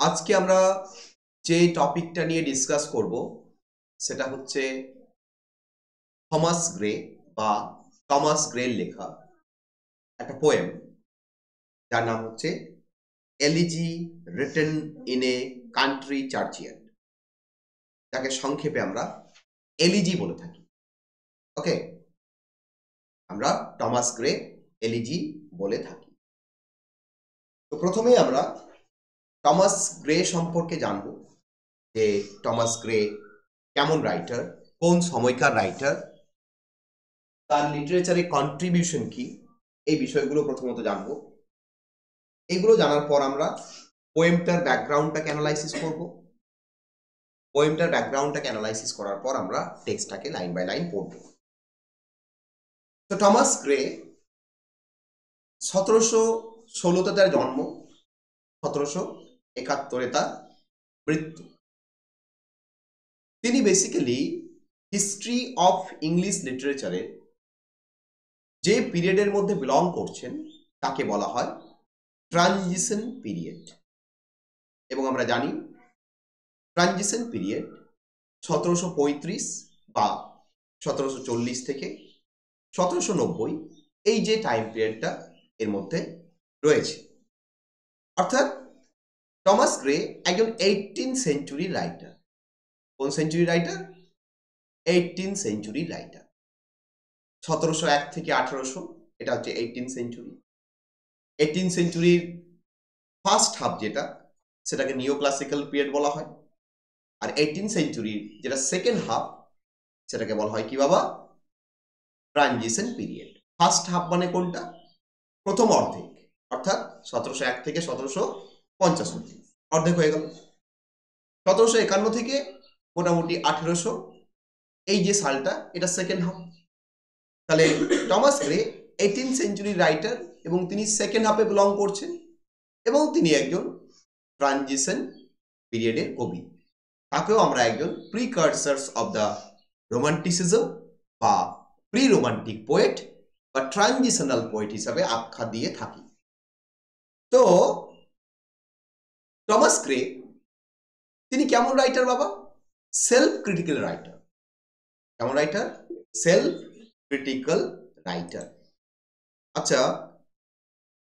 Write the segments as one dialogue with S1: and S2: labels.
S1: আজকে আমরা যে টপিকটা নিয়ে ডিসকাস করব সেটা হচ্ছে টমাস গ্রের লেখা একটা পোয়েম যার নাম হচ্ছে elegy written in a country churchyard, যাকে সংক্ষেপে আমরা এলিজি বলে থাকি। ওকে, আমরা টমাস গ্রে এলিজি বলে থাকি। তো প্রথমেই আমরা টমাস গ্রে সম্পর্কে জানব যে টমাস গ্রে কেমন রাইটার, কোন সময়কার রাইটার, তার লিটারেচারে কন্ট্রিবিউশন কি, এই বিষয়গুলো প্রথমত জানব। এগুলো জানার পর আমরা পোয়েমটার ব্যাকগ্রাউন্ডটাকে অ্যানালাইসিস করব। পোয়েমটার ব্যাকগ্রাউন্ডটাকে অ্যানালাইসিস করার পর আমরা টেক্সটটাকে লাইন বাই লাইন পড়ব। তো টমাস গ্রে 1716 তার জন্ম, 1771 তার মৃত্যু। তিনি বেসিক্যালি হিস্ট্রি অফ ইংলিশ লিটারেচারে যে পিরিয়ডের মধ্যে বিলং করছেন তাকে বলা হয় ট্রানজিশন পিরিয়ড। এবং আমরা জানি ট্রানজিশন পিরিয়ড 1735 বা 1740 থেকে 1790 এই যে টাইম পিরিয়ডটা এর মধ্যে রয়েছে। অর্থাৎ টমাস গ্রে একজন 18th সেঞ্চুরি রাইটার। কোন century writer? 18th century writer. 1701 থেকে 1800 এটা হচ্ছে 18th century. 18th সেঞ্চুরির first half যেটা, সেটাকে নিও ক্লাসিক্যাল পিরিয়ড বলা হয়। আর 18th সেঞ্চুরির যেটা সেকেন্ড হাফ, সেটাকে বলা হয় কি বাবা? Transition period. ফার্স্ট হাফ মানে কোনটা? প্রথম অর্ধেক, অর্থাৎ 1701 থেকে 1750, অর্ধেক হয়ে গেল। 1751 থেকে মোটামুটি 1800 এই যে সালটা, এটা সেকেন্ড হাফ। তাহলে Thomas grey 18th century writer এবং তিনি সেকেন্ড হাফে বিলং করছেন এবং তিনি একজন ট্রানজিশন পিরিয়ডের কবি। তাকেও আমরা একজন প্রিকার্সার্স অফ দ্য রোমান্টিসিজম বা প্রি রোমান্টিক পোয়েট বা ট্রানজিশনাল পোয়েট হিসাবে আখ্যা দিয়ে থাকি। তো টমাস গ্রে তিনি কেমন রাইটার বাবা? Self critical writer. কেমন রাইটার? Self critical writer. আচ্ছা,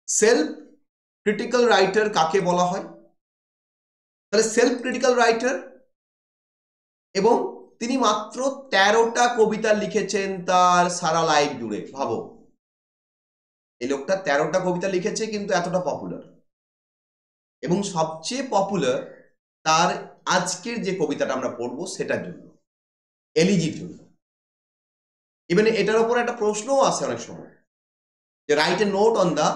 S1: সেলফ ক্রিটিক্যাল রাইটার কাকে বলা হয়? তাহলে সেলফ ক্রিটিক্যাল রাইটার, এবং তিনি মাত্র 13টা কবিতা লিখেছেন তার সারা লাইফ জুড়ে। ভাবো, এই লোকটা 13টা কবিতা লিখেছে কিন্তু এতটা পপুলার, এবং সবচেয়ে পপুলার তার আজকের যে কবিতাটা আমরা পড়বো সেটার জন্য, এলিজির জন্য। ইভেন এটার উপর একটা প্রশ্নও আসে অনেক সময়, যে write a note on the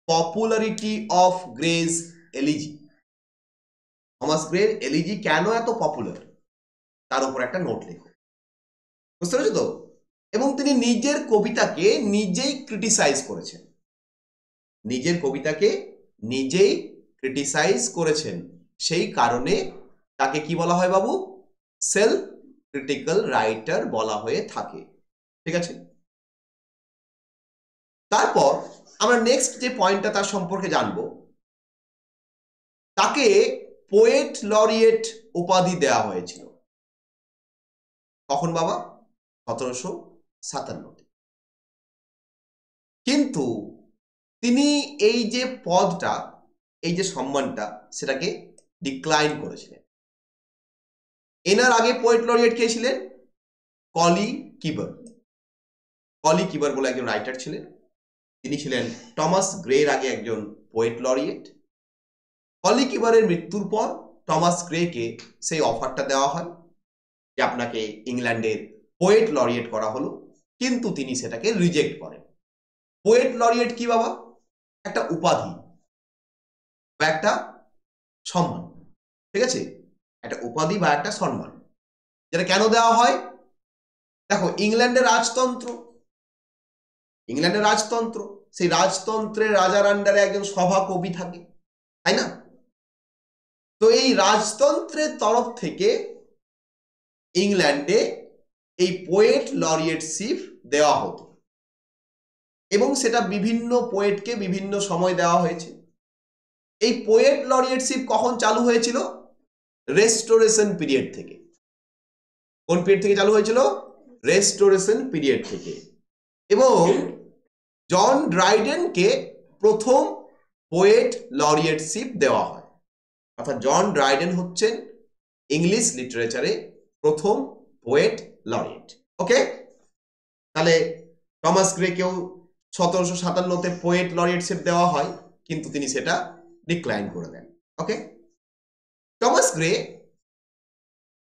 S1: popularity of Gray's elegy. Thomas গ্রের এলিজি কেন এত পপুলার, তার উপর একটা নোট লেখো। বুঝতে পেরেছো তো? এবং তিনি নিজের কবিতাকে নিজেই ক্রিটিসাইজ করেছেন। নিজের কবিতাকে নিজেই ক্রিটিসাইজ করেছেন। সেই কারণে তাকে কি বলা হয় বাবু? সেলফ ক্রিটিক্যাল রাইটার বলা হয়ে থাকে। ঠিক আছে, তারপর আমরা নেক্সট যে পয়েন্টটা তার সম্পর্কে জানবো, তাকে পোয়েট লরিয়েট উপাধি দেওয়া হয়েছিল। কখন বাবা? 1757। কিন্তু তিনি এই যে পদটা, এই যে সম্মানটা, সেটাকে ডিক্লাইন করেছিলেন। এনার আগে পোয়েট লরিয়েট কে ছিলেন? কলি কিবার। কলি কিবার বলে একজন রাইটার ছিলেন। তিনি ছিলেন টমাস গ্রের আগে একজন পোয়েট লরিয়েট। কলি কিবারের মৃত্যুর পর টমাস গ্রেকে সেই অফারটা দেওয়া হয় যে আপনাকে ইংল্যান্ডের পোয়েট লরিয়েট করা হলো, কিন্তু তিনি সেটাকে রিজেক্ট করেন। পোয়েট লরিয়েট কি বাবা? একটা উপাধি বা একটা সম্মান। ঠিক আছে, একটা উপাধি বা একটা সম্মান, যেটা কেন দেওয়া হয়? দেখো, ইংল্যান্ডের রাজতন্ত্র, সেই রাজতন্ত্রের রাজার আন্ডারে একজন সভা কবি থাকে, তাই না? তো এই রাজতন্ত্রের তরফ থেকে ইংল্যান্ডে এই পোয়েট লরিয়েটশিপ দেওয়া হতো, এবং সেটা বিভিন্ন পোয়েটকে বিভিন্ন সময় দেওয়া হয়েছে। এই পোয়েট লরিয়েটশিপ কখন চালু হয়েছিল? রেস্টোরেশন পিরিয়ড থেকে। কোন পিরিয়ড থেকে চালু হয়েছিল? রেস্টোরেশন পিরিয়ড থেকে। এবং জন ড্রাইডেনকে প্রথম পোয়েট লরিয়েটশিপ দেওয়া হয়। অর্থাৎ জন ড্রাইডেন হচ্ছেন ইংলিশ লিটারেচারে প্রথম পোয়েট লরিয়েট। ওকে, তাহলে টমাস গ্রেকেও 1757-তে পোয়েট লরিয়েটশিপ দেওয়া হয়, কিন্তু তিনি সেটা ডিক্লাইন করে দেন। ওকে, টমাস গ্রে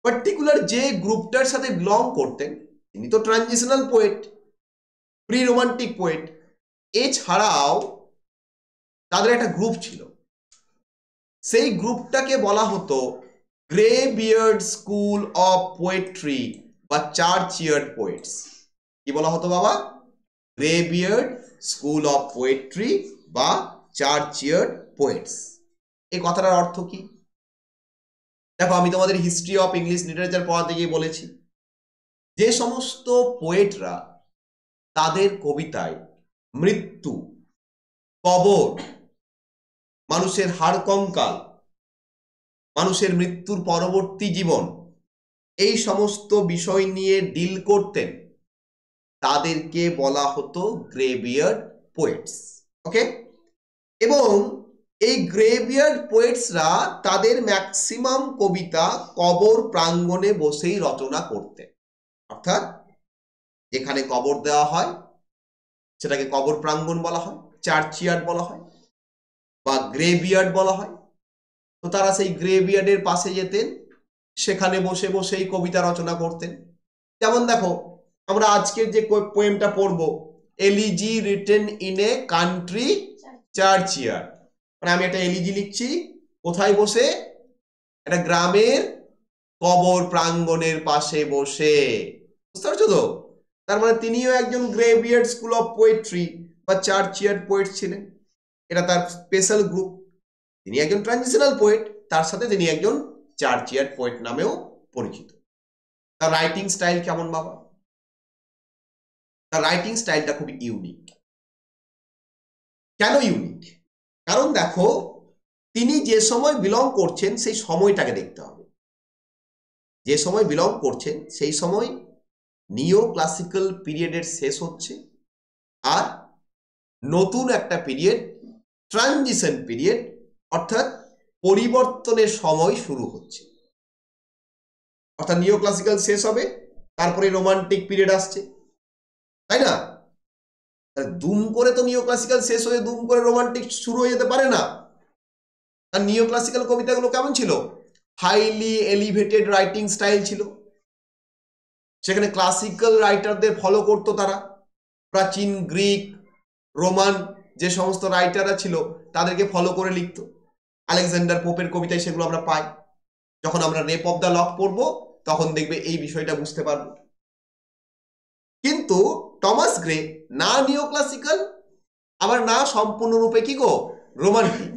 S1: পার্টিকুলার যে গ্রুপটার সাথে বিলং করতেন, তিনি তো transitional poet, pre romantic poet. এছাড়াও তাদের একটা গ্রুপ ছিল, সেই গ্রুপটাকে বলা হতো grey beard school of poetry বা চার্চিয়ার্ড পোয়েটস। কি বলা হতো বাবা? Grey beard school of poetry বা চার্চিয়ার্ড পোয়েটস। এই কথাটার অর্থ কি? দেখো, আমি তোমাদের হিস্ট্রি অফ ইংলিশ লিটারেচার পড়াতে গিয়ে বলেছি, যে সমস্ত পোয়েটরা তাদের কবিতায় মৃত্যু, কবর, মানুষের হাড় কঙ্কাল, মানুষের মৃত্যুর পরবর্তী জীবন, এই সমস্ত বিষয় নিয়ে ডিল করতেন, তাদেরকে বলা হতো গ্রেভিয়ার্ড পোয়েটস। ওকে, এবং এই গ্রেভিয়ার্ড পোয়েটসরা তাদের ম্যাক্সিমাম কবিতা কবর প্রাঙ্গণে বসেই রচনা করতেন। অর্থাৎ যেখানে কবর দেওয়া হয় সেটাকে কবর প্রাঙ্গণ বলা হয়, চার্চিয়ার্ড বলা হয় বা গ্রেভিয়ার্ড বলা হয়। তো তারা সেই গ্রেভিয়ার্ডের পাশে যেতেন, সেখানে বসে বসেই কবিতা রচনা করতেন। যেমন দেখো, আমরা আজকের যে পোয়েমটা পড়বো, elegy written in a country churchyard, মানে আমি একটা এলিজি লিখছি কোথায় বসে? একটা গ্রামের কবর প্রাঙ্গণের পাশে বসে। বুঝতে পারছো তো? তার মানে তিনিও একজন গ্রেভিয়ার্ড স্কুল অফ পোয়েট্রি বা চার্চিয়ার্ড পোয়েট ছিলেন। এটা তার স্পেশাল গ্রুপ। তিনি একজন ট্রানজিশনাল পোয়েট, তার সাথে তিনি একজন চার্চিয়ার্ড পোয়েট নামেও পরিচিত। তার রাইটিং স্টাইল কেমন বাবা? তার রাইটিং স্টাইলটা খুব ইউনিক। কেন ইউনিক? কারণ দেখো, তিনি যে সময় বিলং করছেন সেই সময়টাকে দেখতে হবে। যে সময় বিলং করছেন সেই সময় নিও ক্লাসিক্যাল পিরিয়ডের শেষ হচ্ছে, আর নতুন একটা পিরিয়ড, ট্রানজিশন পিরিয়ড, অর্থাৎ পরিবর্তনের সময় শুরু হচ্ছে। অর্থাৎ নিও ক্লাসিক্যাল শেষ হবে, তারপরে রোমান্টিক পিরিয়ড আসছে, তাই না? দুম করে তো নিও ক্লাসিক্যাল শেষ হয়ে দুম করে রোমান্টিক শুরু হয়ে যেতে পারে না। আর নিও ক্লাসিক্যাল কবিতাগুলো কেমন ছিল? হাইলি এলিভেটেড রাইটিং স্টাইল ছিল। সেখানে ক্লাসিক্যাল রাইটারদের ফলো করতো তারা। প্রাচীন গ্রিক, রোমান যে সমস্ত রাইটাররা ছিল তাদেরকে ফলো করে লিখত। আলেকজান্ডার পোপের কবিতায় সেগুলো আমরা পাই। যখন আমরা রেপ অফ দ্য লক পড়বো তখন দেখবে এই বিষয়টা বুঝতে পারবো। কিন্তু টমাস গ্রে না নিও ক্লাসিক্যাল, আবার না সম্পূর্ণরূপে কি গো রোমান্টিক।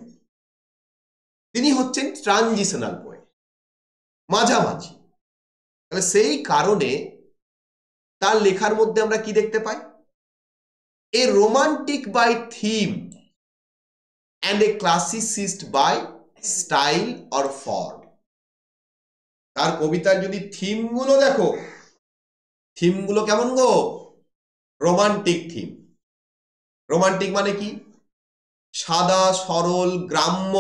S1: তিনি হচ্ছেন ট্রানজিশনাল পোয়েট, মাঝামাঝি। তাহলে সেই কারণে তার লেখার মধ্যে আমরা কি দেখতে পাই? A romantic by theme and a classicist by style or form। তার কবিতার যদি থিম গুলো দেখো, থিম গুলো কেমন গো? Romantic theme. রোমান্টিক মানে কি? সাদা সরল গ্রাম্য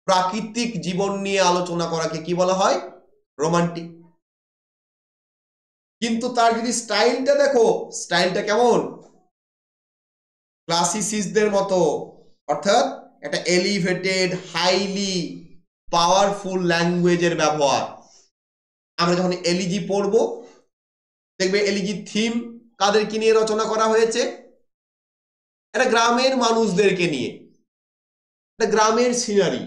S1: প্রাকৃতিক জীবন নিয়ে আলোচনা করাকে কি বলা হয়? রোমান্টিক। কিন্তু তার যদি স্টাইলটা দেখো, স্টাইলটা কেমন? ক্লাসিসিস্টদের মতো, অর্থাৎ একটা এলিভেটেড হাইলি পাওয়ারফুল ল্যাঙ্গুয়েজের ব্যবহার। আমরা যখন এলিজি পড়বো দেখবে এলিজি থিম কাদেরকে নিয়ে রচনা করা হয়েছে? একটা গ্রামের মানুষদেরকে নিয়ে, একটা গ্রামের সিনারি,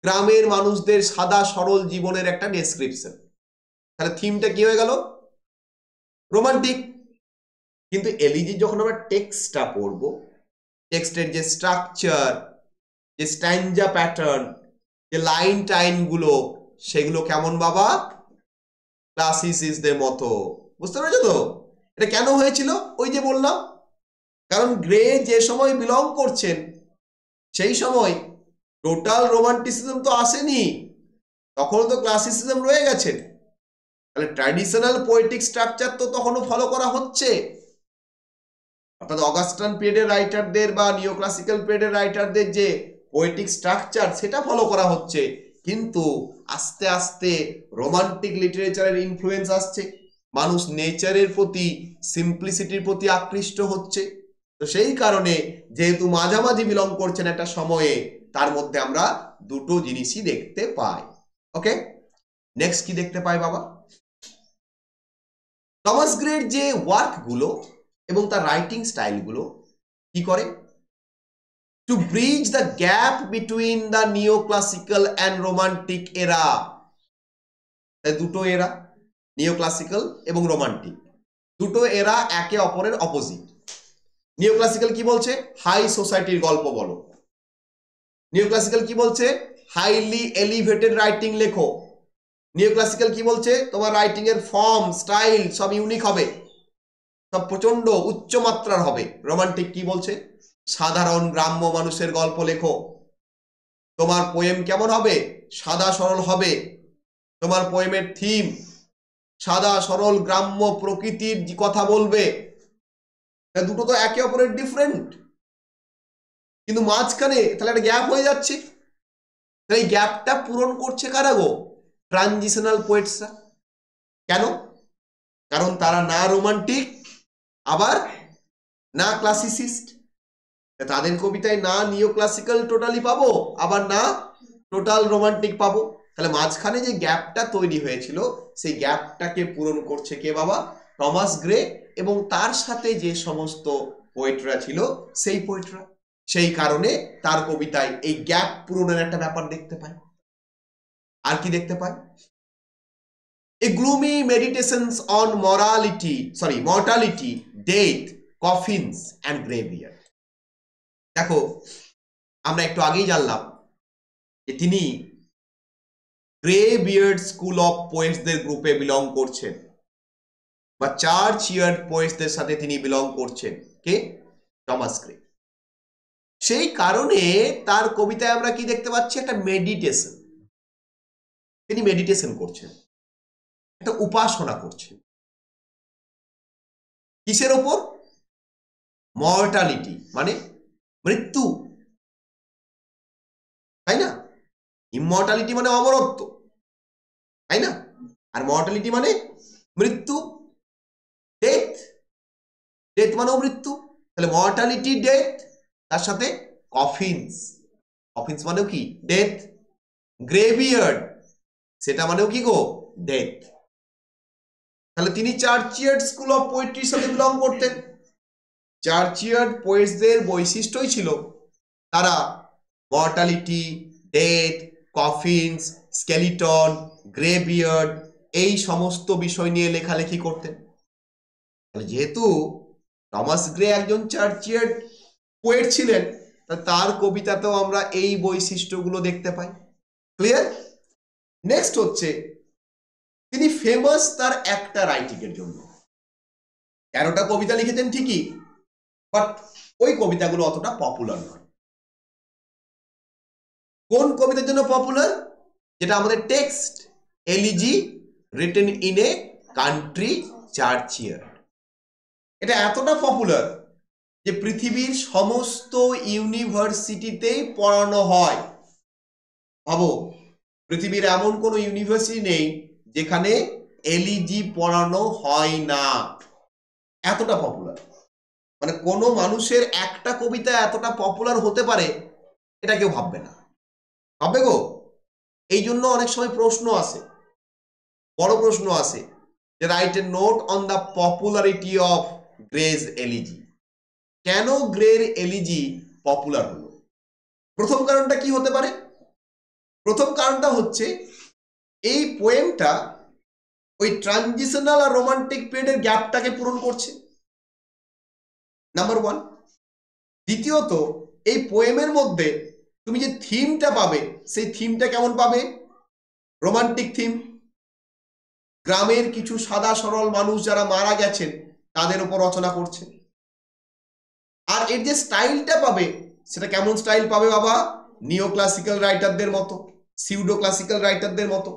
S1: গ্রামের মানুষদের সাদা সরল জীবনের একটা ডেসক্রিপশন। তাহলে থিমটা কি হয়ে গেল? রোমান্টিক। কিন্তু এলিজি যখন আমরা টেক্সটটা পড়বো, টেক্সটের যে স্ট্রাকচার, যে স্ট্যাঞ্জা প্যাটার্ন, যে লাইন টাইন গুলো, সেগুলো কেমন বাবা? ক্লাসিসিস্টদের মতো। বুঝতে পেরেছো তো? এটা কেন হয়েছিল? ওই যে বললাম, কারণ গ্রে যে সময় বিলং করছেন সেই সময় টোটাল রোমান্টিসিজম তো আসেনি, তখনও তো ক্লাসিসিজম রয়ে গেছে। তাহলে ট্র্যাডিশনাল পোয়েটিক স্ট্রাকচার তো তখনও ফলো করা হচ্ছে, অর্থাৎ অগাস্টান পিরিয়ডের রাইটারদের বা নিও ক্লাসিক্যাল পিরিয়ডের রাইটারদের যে পোয়েটিক স্ট্রাকচার সেটা ফলো করা হচ্ছে, কিন্তু আস্তে আস্তে রোমান্টিক লিটারেচারের ইনফ্লুয়েন্স আসছে, মানুষ নেচারের প্রতি, সিম্পলিসিটির প্রতি আকৃষ্ট হচ্ছে। তো সেই কারণে যেহেতু মাঝামাঝি বিলং করছেন একটা সময়ে, তার মধ্যে আমরা দুটো জিনিসই দেখতে পাই। ওকে, নেক্সট কি দেখতে পাই বাবা? টমাস গ্রের যে ওয়ার্কগুলো এবং তার রাইটিং স্টাইলগুলো কি করে? Two bridge the gap between the নিও ক্লাসিক্যাল অ্যান্ড রোমান্টিক এরা। দুটো এরা, নিও ক্লাসিক্যাল এবং রোমান্টিক, দুটো এরা একে অপরের অপোজিট। নিও ক্লাসিক্যাল কি বলছে? হাই সোসাইটির গল্প বলো। নিও ক্লাসিক্যাল কি বলছে? হাইলি এলিভেটেড রাইটিং লেখো। নিও ক্লাসিক্যাল কি বলছে? তোমার রাইটিং এর ফর্ম, স্টাইল সব ইউনিক হবে, সব প্রচন্ড উচ্চ মাত্রার হবে। রোমান্টিক কি বলছে? সাধারণ গ্রাম্য মানুষের গল্প লেখো। তোমার পোয়েম কেমন হবে? সাদা সরল হবে। তোমার পোয়েমের থিম সাদা সরল গ্রাম্য প্রকৃতির কথা বলবে। দুটো তো একে অপরের ডিফারেন্ট, কিন্তু মাঝখানে তাহলে একটা গ্যাপ হয়ে যাচ্ছে। এই গ্যাপটা পূরণ করছে কারা গো? ট্রানজিশনাল পোয়েটসরা। কেন? কারণ তারা না রোমান্টিক আবার না ক্লাসিসিস্ট। তাদের কবিতায় না নিও ক্লাসিক্যাল টোটালি পাবো, আবার না টোটাল রোমান্টিক পাবো। তাহলে মাঝখানে যে গ্যাপটা তৈরি হয়েছিল, সেই গ্যাপটাকে পূরণ করছে কে বাবা? টমাস গ্রে এবং তার সাথে যে সমস্ত পোয়েটরা ছিল সেই পোয়েটরা। সেই কারণে তার কবিতায় এই গ্যাপ পূরণের একটা ব্যাপার দেখতে পাই। আর কি দেখতে পাই? A gloomy meditations on mortality, death, coffins and graveyard. দেখো, আমরা একটু আগেই জানলাম যে তিনি গ্রে বিয়ার্ড স্কুল অফ পোয়েটসদের গ্রুপে বিলং করছেন, বা চার্চ ইয়ার্ড পোয়েটসদের সাথে তিনি বিলং করছেন। কে? Thomas Gray. সেই কারণে তার কবিতায় আমরা কি দেখতে পাচ্ছি? একটা মেডিটেশন। তিনি মেডিটেশন করছেন, একটা উপাসনা করছেন। কিসের ওপর? মর্টালিটি মানে মৃত্যু, তাই না? ইমর্টালিটি মানে অমরত্ব, তাই না? আর মর্টালিটি মানে মৃত্যু, ডেথ। ডেথ মানেও মৃত্যু। তাহলে মর্টালিটি, ডেথ, তার সাথে কফিনস। কফিনস মানেও কি? ডেথ। গ্রেভিয়ার্ড, সেটা মানেও কি গো? ডেথ। তাহলে তিনি চার্চিয়ার্ড স্কুল অফ পোয়েট্রির সাথে বিলং করতেন। চার্চিয়ার্ড পোয়েটসদের বৈশিষ্ট্যই ছিল তারা মর্টালিটি, ডেথ, কফিনস, স্কেলিটন, গ্রেভিয়ার্ড এই সমস্ত বিষয় নিয়ে লেখালেখি করতেন। যেহেতু টমাস গ্রে একজন চার্চিয়ার্ড পোয়েট ছিলেন, তার কবিতাতেও আমরা এই বৈশিষ্ট্যগুলো দেখতে পাই। ক্লিয়ার? নেক্সট হচ্ছে, তিনি ফেমাস তার একটা রাইটিং এর জন্য। 13টা কবিতা লিখেছেন ঠিকই, বাট ওই কবিতাগুলো অতটা পপুলার নয়। কোন কবিতার জন্য পপুলার? যেটা আমাদের text, elegy written in a country churchyard. এটা এতটা পপুলার যে পৃথিবীর সমস্ত ইউনিভার্সিটিতেই পড়ানো হয়। ভাবো, পৃথিবীর এমন কোনো ইউনিভার্সিটি নেই যেখানে এলিজি পড়ানো হয় না। এতটা পপুলার, মানে কোনো মানুষের একটা কবিতা এতটা পপুলার হতে পারে এটা কেউ ভাববে না। ভাববে গো? এই জন্য অনেক সময় প্রশ্ন আসে, বড় প্রশ্ন আসে, যে write a note on the popularity of Gray's elegy. কেন গ্রের এলিজি পপুলার হলো? প্রথম কারণটা কি হতে পারে? প্রথম কারণটা হচ্ছে এই পোয়েমটা ওই ট্রানজিশনাল আর রোমান্টিক পিরিয়ডের গ্যাপটাকে পূরণ করছে, নাম্বার 1। দ্বিতীয়ত, এই পোয়েমের মধ্যে তুমি যে থিমটা পাবে, সেই থিমটা কেমন পাবে? Romantic theme. গ্রামের কিছু সাদা সরল মানুষ যারা মারা গেছেন তাদের উপর রচনা করছে। আর এর যে স্টাইলটা পাবে, সেটা কেমন স্টাইল পাবে বাবা? নিও ক্লাসিক্যাল রাইটারদের মতো, সিউডো ক্লাসিক্যাল রাইটারদের মতো।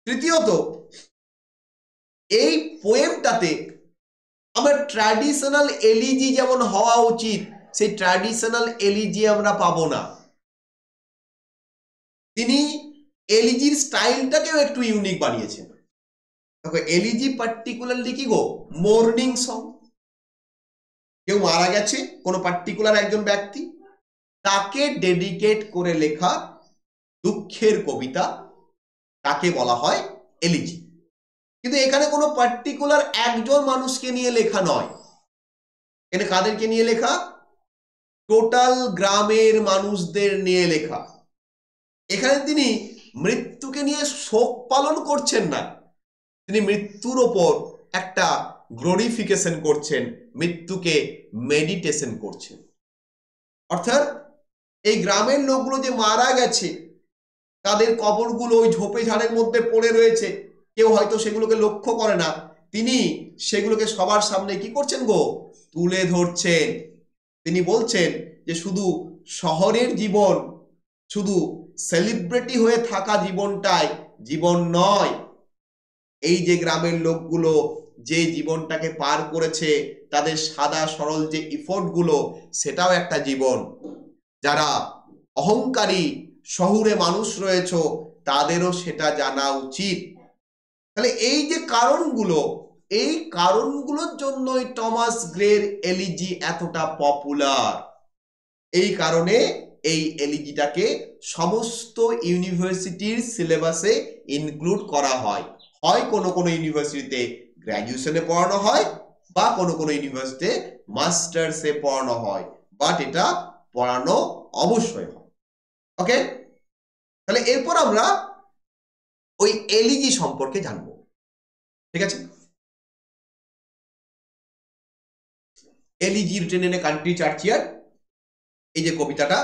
S1: তৃতীয়ত, এই পোয়েমটাতে আমার ট্র্যাডিশনাল এলিজি যেমন হওয়া উচিত সেই ট্র্যাডিশনাল এলিজি আমরা পাবো না। তিনি এলিজির স্টাইলটাকেও একটু ইউনিক বানিয়েছেন। দেখো এলিজি পার্টিকুলারলি কি গো, মর্নিং সং। কেউ মারা গেছে, কোনো পার্টিকুলার একজন ব্যক্তি, তাকে ডেডিকেট করে লেখা দুঃখের কবিতা, তাকে বলা হয় এলিজি। কিন্তু এখানে কোনো পার্টিকুলার একজন মানুষকে নিয়ে লেখা নয়, এখানে কাদেরকে নিয়ে লেখা, টোটাল গ্রামের মানুষদের নিয়ে লেখা। এখানে তিনি মৃত্যুকে নিয়ে শোক পালন করছেন না, তিনি মৃত্যুর ওপর একটা গ্লোরিফিকেশন করছেন, মৃত্যুকে মেডিটেশন করছেন। অর্থাৎ এই গ্রামের লোকগুলো যে মারা গেছে, তাদের কবরগুলো ওই ঝোপে ঝাড়ের মধ্যে পড়ে রয়েছে, কেউ হয়তো সেগুলোকে লক্ষ্য করে না, তিনি সেগুলোকে সবার সামনে কি করছেন গো, তুলে ধরছেন। তিনি বলছেন যে শুধু শহরের জীবন, শুধু সেলিব্রিটি হয়ে থাকা জীবনটাই জীবন নয়। এই যে গ্রামের লোকগুলো যে জীবনটাকে পার করেছে, তাদের সাদা সরল যে এফোর্ট গুলো, সেটাও একটা জীবন। যারা অহংকারী শহুরে মানুষ রয়েছে, তাদেরও সেটা জানা উচিত। তাহলে এই যে কারণগুলো, এই কারণগুলোর জন্যই টমাস গ্রের এলিজি এতটা পপুলার। এই কারণে এই এলিজিটাকে সমস্ত ইউনিভার্সিটির সিলেবাসে ইনক্লুড করা হয়। হয় কোনো কোনো ইউনিভার্সিটিতে গ্র্যাজুয়েশনে পড়ানো হয়, বা কোনো কোনো ইউনিভার্সিটিতে মাস্টার্সে পড়ানো হয়, বাট এটা পড়ানো অবশ্যই হয়। ওকে, তাহলে এরপর আমরা ওই এলিজি সম্পর্কে জানবো। ঠিক আছে, elegy written in a country churchyard, এই যে কবিতাটা,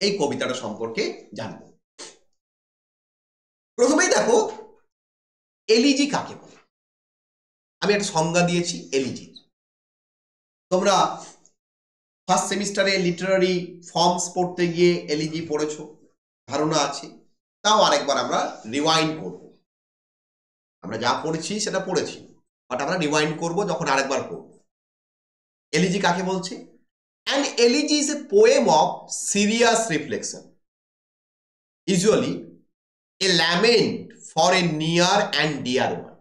S1: এই কবিতাটা সম্পর্কে জানবো। প্রথমেই দেখো এলিজি কাকে বলে। আমি একটা সংজ্ঞা দিয়েছি এলিজি। তোমরা ফার্স্ট সেমিস্টারে লিটারারি ফর্মস পড়তে গিয়ে এলিজি পড়েছো, ধারণা আছে। তাও আরেকবার আমরা রিওয়াইন্ড করব। আমরা যা পড়েছি সেটা পড়েছি, বাট আমরা রিওয়াইন্ড করব যখন আরেকবার পড়ব। এলিজি কাকে বলছে? An elegy is a poem of serious reflection, usually a lament for a near and dear one.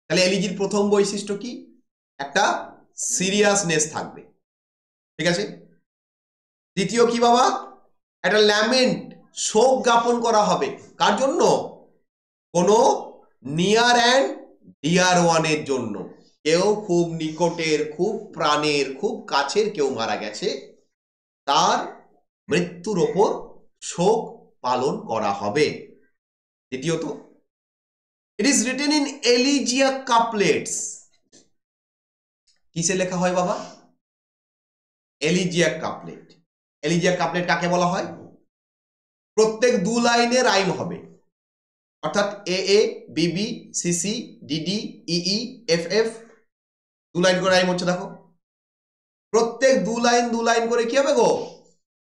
S1: তাহলে এলিজির প্রথম বৈশিষ্ট্য কি? একটা সিরিয়াসনেস থাকবে, ঠিক আছে। দ্বিতীয় কি বাবা? একটা ল্যামেন্ট, শোক জ্ঞাপন করা হবে। কার জন্য? কোনো নিয়ার অ্যান্ড ডিয়ার ওয়ানের জন্য। কেউ খুব নিকটের, খুব প্রাণের, খুব কাছের কেউ মারা গেছে, তার মৃত্যুর ওপর শোক পালন করা হবে। দ্বিতীয়ত, it is written in elegiac couplets. কিসে লেখা হয় বাবা? Elegiac couplet. এলিজিয়াক কাপলেট কাকে বলা হয়? প্রত্যেক 2 লাইনে রাইম হবে, অর্থাৎ A A B B C C D D E E F F 2 line করে রাইম হচ্ছে। দেখো প্রত্যেক 2 লাইন করে কি হবে গো?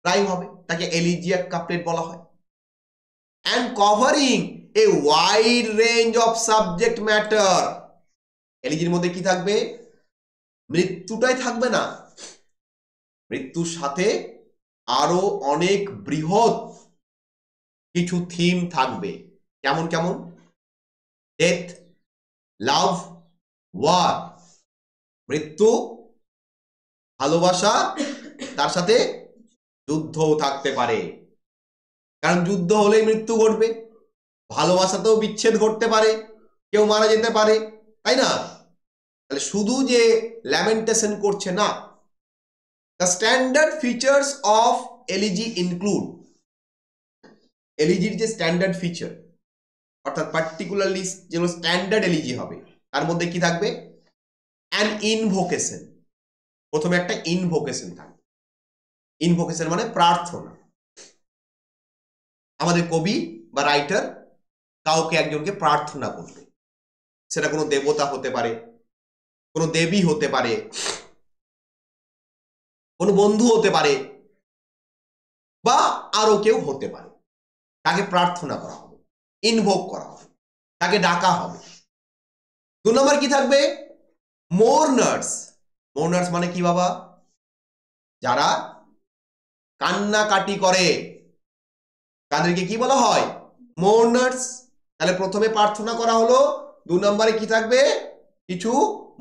S1: রাইম হবে। তাকে এলিজিয়াক কাপলেট বলা হয়। and covering a wide range of subject matter. এলিজির মধ্যে কি থাকবে? মৃত্যুটাই থাকবে না, মৃত্যুর সাথে আরো অনেক বৃহৎ কিছু থিম থাকবে। কেমন কেমন? Death, love, war. মৃত্যু, ভালোবাসা, তার সাথে যুদ্ধও থাকতে পারে, কারণ যুদ্ধ হলেই মৃত্যু ঘটবে। ভালোবাসাতেও বিচ্ছেদ ঘটতে পারে, কেউ মারা যেতে পারে, তাই না? তাহলে শুধু যে ল্যামেন্টেশন করছে না। The standard features of elegy include, এলিজির যে স্ট্যান্ডার্ড ফিচার, অর্থাৎ পার্টিকুলারলি যেগুলো স্ট্যান্ডার্ড এলিজি হবে, তার মধ্যে কি থাকবে? An invocation. প্রথমে একটা ইনভোকেশন থাকবে। ইনভোকেশন মানে প্রার্থনা। আমাদের কবি বা রাইটার কাউকে একজনকে প্রার্থনা করবে, সেটা কোনো দেবতা হতে পারে, কোনো দেবী হতে পারে, কোনো বন্ধু হতে পারে, আরো কেউ হতে পারে, তাকে প্রার্থনা করা হবে, ইনভোক করা হবে, তাকে ডাকা হবে। 2 নম্বর কি থাকবে? মোর্নার্স। মোর্নার্স মানে কি বাবা? যারা কান্নাকাটি করে তাদেরকে কি বলা হয়? মোর্নার্স। তাহলে প্রথমে প্রার্থনা করা হলো, 2 নম্বরে কি থাকবে? কিছু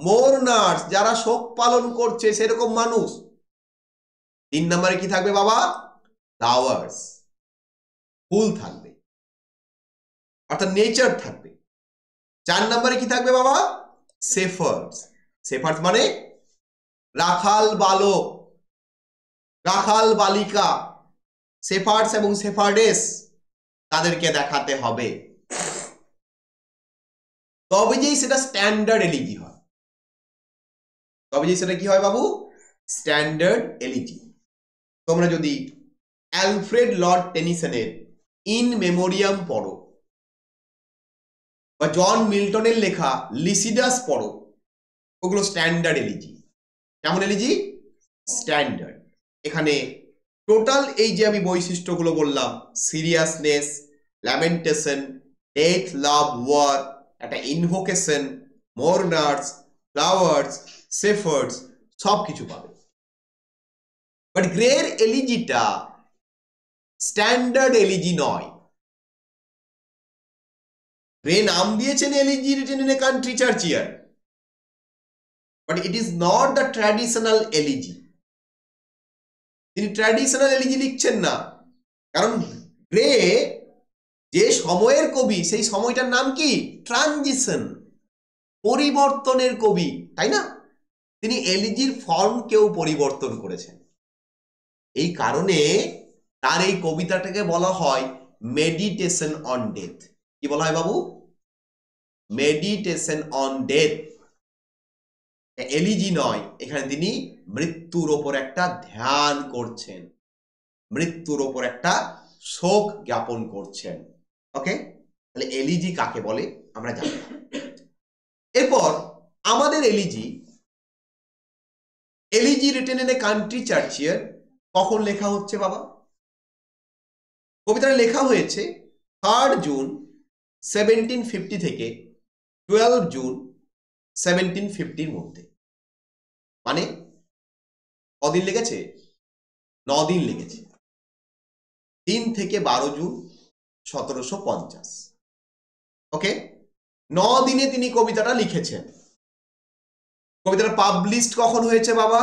S1: মোর্নার্স, যারা শোক পালন করছে সেরকম মানুষ। 3 নম্বরে কি থাকবে বাবা? ফ্লাওয়ার্স, ফুল থাকবে, অর্থাৎ নেচার থাকবে। 4 নম্বরে কি থাকবে বাবা? শেফার্ডস। শেফার্ডস মানে রাখাল বালক, রাখাল বালিকা, শেফার্ডস এবং শেফার্ডেস, তাদেরকে দেখাতে হবে, তবে যেই সেটা স্ট্যান্ডার্ড এলিজি হয়। তবে যেই সেটা কি হয় বাবু? Standard elegy. তোমরা যদি অ্যালফ্রেড লর্ড টেনিসনের ইন মেমোরিয়াম পড়ো বা জন মিল্টনের লেখা লিসিডাস পড়ো, ওগুলো স্ট্যান্ডার্ড এলিজি। কেমন এলিজি? স্ট্যান্ডার্ড। এখানে টোটাল এই যে আমি বৈশিষ্ট্যগুলো বললাম, seriousness, lamentation, death, love, war, একটা ইনভোকেশন, মোর্নার্স, ফ্লাওয়ার্স, শেফার্ডস, সব কিছু পাবে। বাট গ্রের এলিজিটা স্ট্যান্ডার্ড এলিজি নয়। গ্রে নাম দিয়েছেন elegy written in a country churchyard, but it is not the traditional elegy. তিনি ট্র্যাডিশনাল এলিজি লিখছেন না, কারণ গ্রে যে সময়ের কবি, সেই সময়টার নাম কি? ট্রানজিশন, পরিবর্তনের কবি, তাই না? তিনি এলিজির ফর্মকেও পরিবর্তন করেছেন। এই কারণে তার এই কবিতাটাকে বলা হয় মেডিটেশন অন ডেথ। কি বলা হয় বাবু? Meditation on death. এলিজি নয়, এখানে তিনি মৃত্যুর ওপর একটা ধ্যান করছেন, মৃত্যুর ওপর একটা শোক জ্ঞাপন করছেন। ওকে, তাহলে এলিজি কাকে বলে আমরা জানি। এরপর আমাদের elegy, elegy written in a country churchyard কখন লেখা হচ্ছে বাবা? কবিতাটা লেখা হয়েছে 3 জুন 1750 থেকে 12 জুন 1750 মধ্যে। মানে কদিন লেগেছে? 9 দিন লেগেছে। 3 থেকে 12 জুন 1750। ওকে, 9 দিনে তিনি কবিতাটা লিখেছেন। কবিতাটা পাবলিশড কখন হয়েছে বাবা?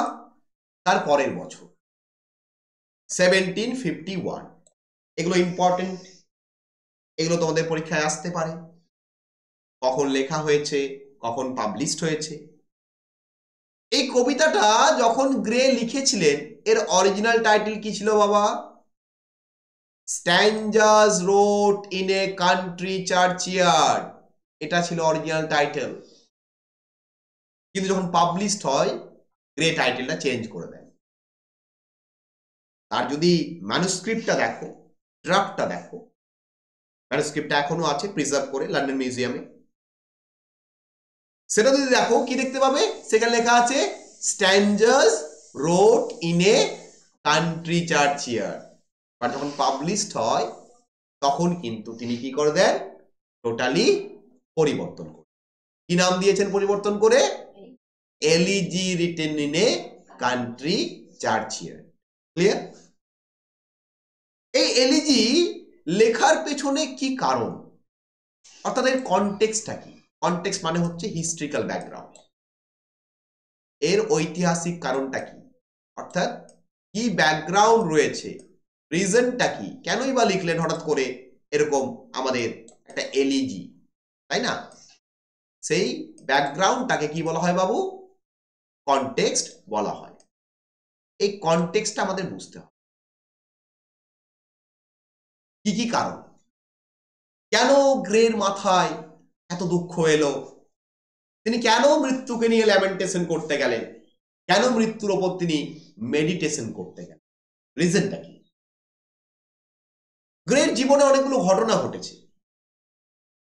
S1: তার পরের বছর 1751। এগুলো ইম্পর্টেন্ট, এগুলো তোমাদের পরীক্ষায় আসতে পারে। কখন লেখা হয়েছে, কখন পাবলিশড হয়েছে। এই কবিতাটা যখন গ্রে লিখেছিলেন, এর অরিজিনাল টাইটেল কি ছিল বাবা? স্ট্যাঞ্জাস রোট ইন এ কান্ট্রি চার্চিয়ার্ড। এটা ছিল অরিজিনাল টাইটেল। কিন্তু যখন পাবলিশড হয়, গ্রে টাইটেলটা চেঞ্জ করে দেন। আর যদি ম্যানুস্ক্রিপ্টটা দেখো, ড্রাফটটা দেখো, ম্যানুস্ক্রিপ্টটা এখনো আছে প্রিজার্ভ করে লন্ডন মিউজিয়ামে, সেটা যদি দেখো কি দেখতে পাবে? সেখানে লেখা আছে স্ট্যাঞ্জাস রোট ইন এ কান্ট্রি চার্চিয়ার্ড। আর যখন পাবলিশড হয় তখন কিন্তু তিনি কি করে দেন? টোটালি পরিবর্তন করে। কি নাম দিয়েছেন পরিবর্তন করে? Elegy written in a country churchyard. Clear? এই এলিজি লেখার পেছনে কি কারণ, অর্থাৎ এর কনটেক্সটটা কি? কনটেক্সট মানে হচ্ছে হিস্ট্রিক্যাল ব্যাকগ্রাউন্ড। এর ঐতিহাসিক কারণটা কি, অর্থাৎ কি ব্যাকগ্রাউন্ড রয়েছে, রিজনটা কি, কেনই বা লিখলেন হঠাৎ করে এরকম আমাদের একটা এলিজি, তাই না? সেই ব্যাকগ্রাউন্ডটাকে কি বলা হয় বাবু? কনটেক্সট বলা হয়। এই কনটেক্সটটা আমাদের বুঝতে হবে। কি কি কারণ, কেন গ্রের মাথায় এত দুঃখ এলো, তিনি কেন মৃত্যুকে নিয়ে ল্যামেন্টেশন করতে গেলেন, কেন মৃত্যুর ওপর তিনি মেডিটেশন করতে গেলেন, রিজনটা কি? গ্রের জীবনে অনেকগুলো ঘটনা ঘটেছে,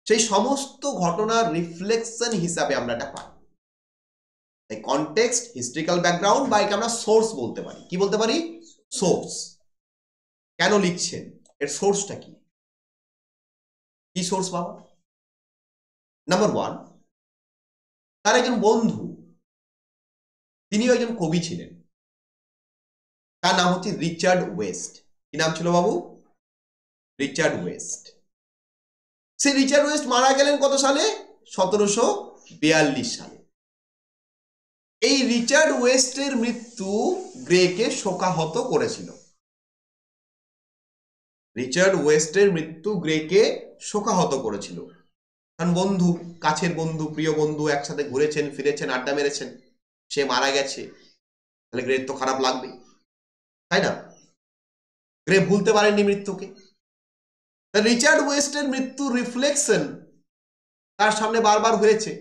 S1: সেই সমস্ত ঘটনার রিফ্লেকশন হিসাবে আমরা এটা পাই। এই কনটেক্সট, হিস্ট্রিক্যাল ব্যাকগ্রাউন্ড, বা একে আমরা সোর্স বলতে পারি। কি বলতে পারি? সোর্স। কেন লিখছেন, এর সোর্সটা কি, কি সোর্স বাবা? নাম্বার ওয়ান, তার একজন বন্ধু, তিনিও একজন কবি ছিলেন, তার নাম হচ্ছে রিচার্ড ওয়েস্ট। কি নাম ছিল বাবু? Richard West. সেই রিচার্ড ওয়েস্ট মারা গেলেন কত সালে? 1742 সালে। এই রিচার্ড ওয়েস্টের মৃত্যু গ্রেকে শোকাহত করেছিল। রিচার্ড ওয়েস্টের মৃত্যু গ্রেকে শোকাহত করেছিল, কারণ বন্ধু, কাছের বন্ধু, প্রিয় বন্ধু, একসাথে ঘুরেছেন ফিরেছেন, আড্ডা মেরেছেন, সে মারা গেছে, তাহলে গ্রের তো খারাপ লাগবে, তাই না? গ্রে ভুলতে পারেননি মৃত্যুকে। রিচার্ড ওয়েস্টের মৃত্যু রিফ্লেকশন তার সামনে বারবার হয়েছে,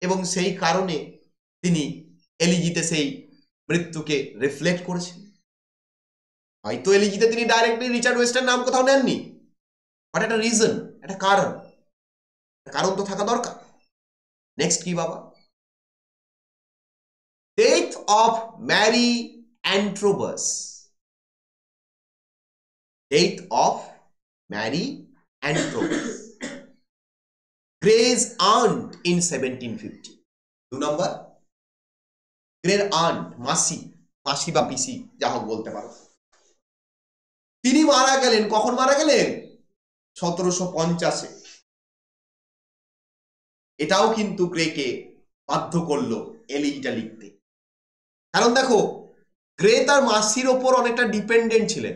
S1: এবং সেই কারণে তিনি এলিজিতে সেই মৃত্যুকে রিফ্লেক্ট করেছেন। হয়তো এলিজিতে তিনি ডাইরেক্টলি রিচার্ড ওয়েস্টের নাম কোথাও নেননি, বাট একটা রিজন, একটা কারণ তো থাকা দরকার। নেক্সট কি বাবা? Death of Mary Antrobus. Death of Mary Antrobus, Gray's aunt in 1750। 2 number, গ্রের আন্ট, মাসি বা পিসি, যা হোক বলতে পারো, তিনি মারা গেলেন। কখন মারা গেলেন? 1750-এ। এটাও কিন্তু গ্রেকে বাধ্য করলো এলিজিটা লিখতে, কারণ দেখো, গ্রে তার মাসির ওপর অনেকটা ডিপেন্ডেন্ট ছিলেন।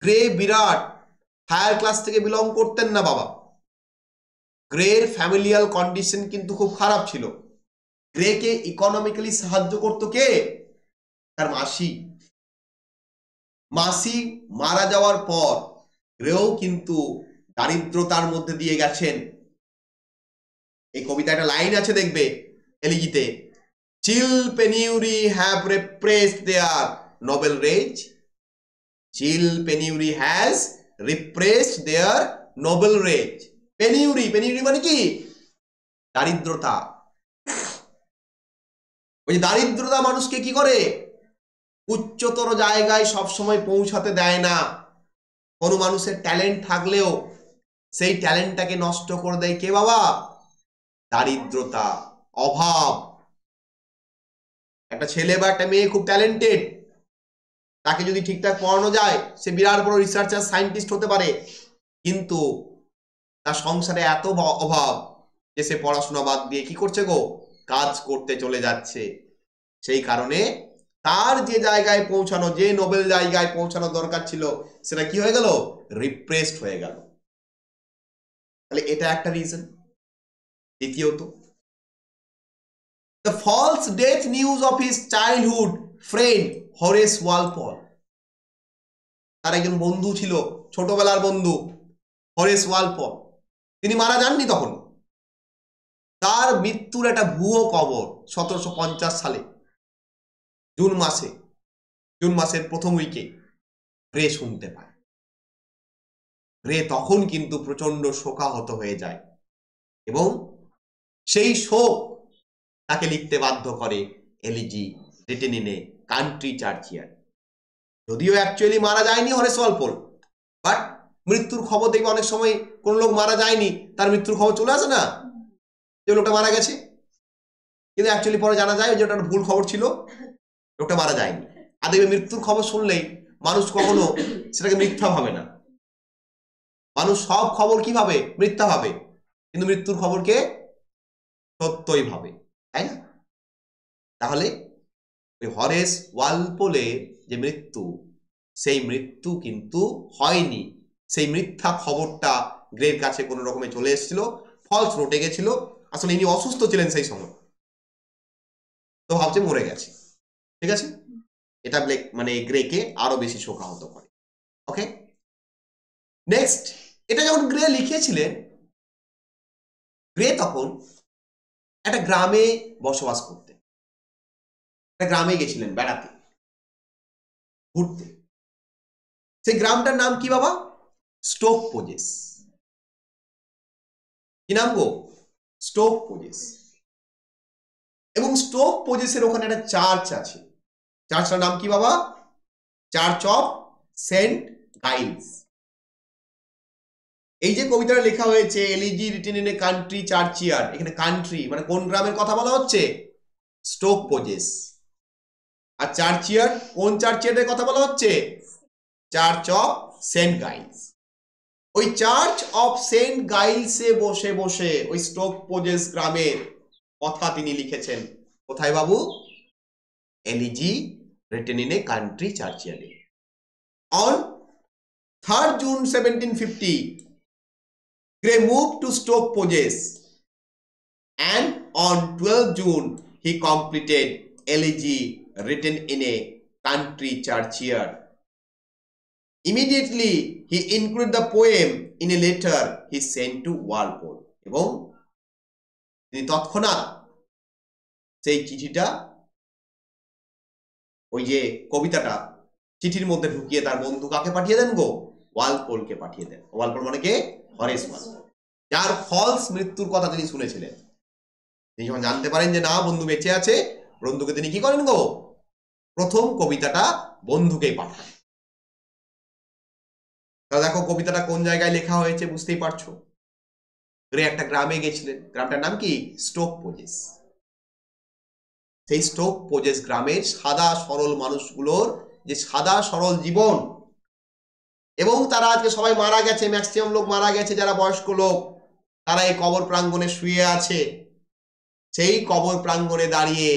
S1: গ্রে বিরাট হায়ার ক্লাস থেকে বিলং করতেন না বাবা। গ্রের ফ্যামিলিয়াল কন্ডিশন কিন্তু খুব খারাপ ছিল। গ্রেকে ইকোনমিক্যালি সাহায্য করতো কে? তার মাসি। মাসি মারা যাওয়ার পর গ্রেও কিন্তু দারিদ্রতার মধ্যে দিয়ে গেছেন। এই কবিতা একটা লাইন আছে, দেখবে এলিজিতে, chill penury have repressed their noble rage. Chill penury has repressed their noble rage. Penury মানে কি? দারিদ্রতা। ওই দারিদ্রতা মানুষকে কি করে? উচ্চতর জায়গায় সবসময় পৌঁছাতে দেয় না। কোনো মানুষের ট্যালেন্ট থাকলেও সেই ট্যালেন্টটাকে নষ্ট করে দেয় কে বাবা? দারিদ্রতা, অভাব। একটা ছেলে বা একটা মেয়ে খুব ট্যালেন্টেড, তাকে যদি ঠিকঠাক পড়ানো যায়, সে বিরাট বড় রিসার্চার, সায়েন্টিস্ট হতে পারে, কিন্তু তার সংসারে এত অভাব যে সে পড়াশোনা বাদ দিয়ে কি করছে গো? কাজ করতে চলে যাচ্ছে। সেই কারণে তার যে জায়গায় পৌঁছানো, যে নোবেল জায়গায় পৌঁছানো দরকার ছিল, সেটা কি হয়ে গেল? রিপ্রেসড হয়ে গেল। তাহলে এটা একটা রিজন। দ্বিতীয়ত, the false death news of his childhood friend Horace Walpole। তার একজন বন্ধু ছিল, ছোটবেলার বন্ধু, হরেস ওয়ালপল। তিনি মারা যাননি তখন। তার মৃত্যুর একটা ভুয়ো খবর 1750 সালে জুন মাসের প্রথম উইকে গ্রে শুনতে পায়। গ্রে তখন কিন্তু প্রচন্ড শোকাহত হয়ে যায়, এবং সেই শোক তাকে লিখতে বাধ্য করে elegy written in a country churchyard. যদিও অ্যাকচুয়ালি মারা যায়নি হরেস ওয়ালপল, বাট মৃত্যুর খবর দেখবে অনেক সময় কোন লোক মারা যায়নি, তার মৃত্যুর খবর চলে আসে না, যে লোকটা মারা গেছে, কিন্তু অ্যাকচুয়ালি পরে জানা যায় যে ওটা ভুল খবর ছিল, লোকটা মারা যায়নি। আর দেখবে মৃত্যুর খবর শুনলেই মানুষ কখনো সেটাকে মিথ্যা ভাবে না। মানুষ সব খবর কি ভাবে? মিথ্যা ভাবে, কিন্তু মৃত্যুর খবরকে সত্যই ভাবে, তাই না? তাহলে ওই হরেস ওয়ালপোলের যে মৃত্যু, সেই মৃত্যু কিন্তু হয়নি। সেই মিথ্যা খবরটা গ্রের কাছে কোনো রকমে চলে এসেছিল, ফলস রটে গেছিল। আসলে ইনি অসুস্থ ছিলেন সেই সময়, তো ভাবছে মরে গেছে। ঠিক আছে, এটা গ্রেকে আরো বেশি শোকাহত করে। ওকে, নেক্সট, এটা যখন গ্রে লিখেছিলেন, গ্রে তখন একটা গ্রামে বসবাস করতেন। একটা গ্রামে গেছিলেন বেড়াতে, ঘুরতে। সেই গ্রামটার নাম কি বাবা? Stoke Poges. কি নাম গো? Stoke Poges. এবং স্টোক পোজেসের ওখানে একটা চার্চ আছে। চার্চটার নাম কি বাবা? Church of Saint Giles. এই যে কবিতাটা লেখা হয়েছে elegy written in a country churchyard, এখানে কান্ট্রি মানে কোন গ্রামের কথা বলা হচ্ছে? Stroke poses. আর চার্চিয়ার্ড, কোন চার্চিয়ার্ডের কথা বলা হচ্ছে? Church of Saint Giles. ওই চার্চ অফ সেন্ট গাইলসে বসে বসে ওই স্টোক পোজেস গ্রামের কথা তিনি লিখেছেন। কোথায় বাবু? Elegy written in a country চার্চিয়ার্ডে। অন 3rd June 1750 Gray moved to Stoke Poges, and on 12th June he completed Elegy written in a country churchyard. Immediately he included the poem in a letter he sent to Walpole, এবং তিনি তৎক্ষণাৎ সেই চিঠিটা, ওই যে কবিতাটা চিঠির মধ্যে ঢুকিয়ে তার বন্ধু কাকে পাঠিয়ে দেন গো? ওয়ালপোলকে পাঠিয়ে দেন। ওয়ালপোল মানে কে? হরেস ওয়ালপোল, যার ফলস মৃত্যুর কথা তিনি শুনেছিলেন। তিনি যখন জানতে পারেন যে না বন্ধু বেঁচে আছে, বন্ধুকে তিনি কি করেন গো? প্রথম কবিতাটা বন্ধুকেই পাঠান। তাহলে দেখো কবিতাটা কোন জায়গায় লেখা হয়েছে বুঝতেই পারছো। গ্রে একটা গ্রামে গেছিলেন, গ্রামটার নাম কি? Stoke Poges. সেই স্টোক পোজেস গ্রামের সাদা সরল মানুষগুলোর যে সাদা সরল জীবন, এবং তারা আজকে সবাই মারা গেছে, ম্যাক্সিমাম লোক মারা গেছে, যারা বয়স্ক লোক তারা এই কবর প্রাঙ্গণে শুয়ে আছে। সেই কবর প্রাঙ্গণে দাঁড়িয়ে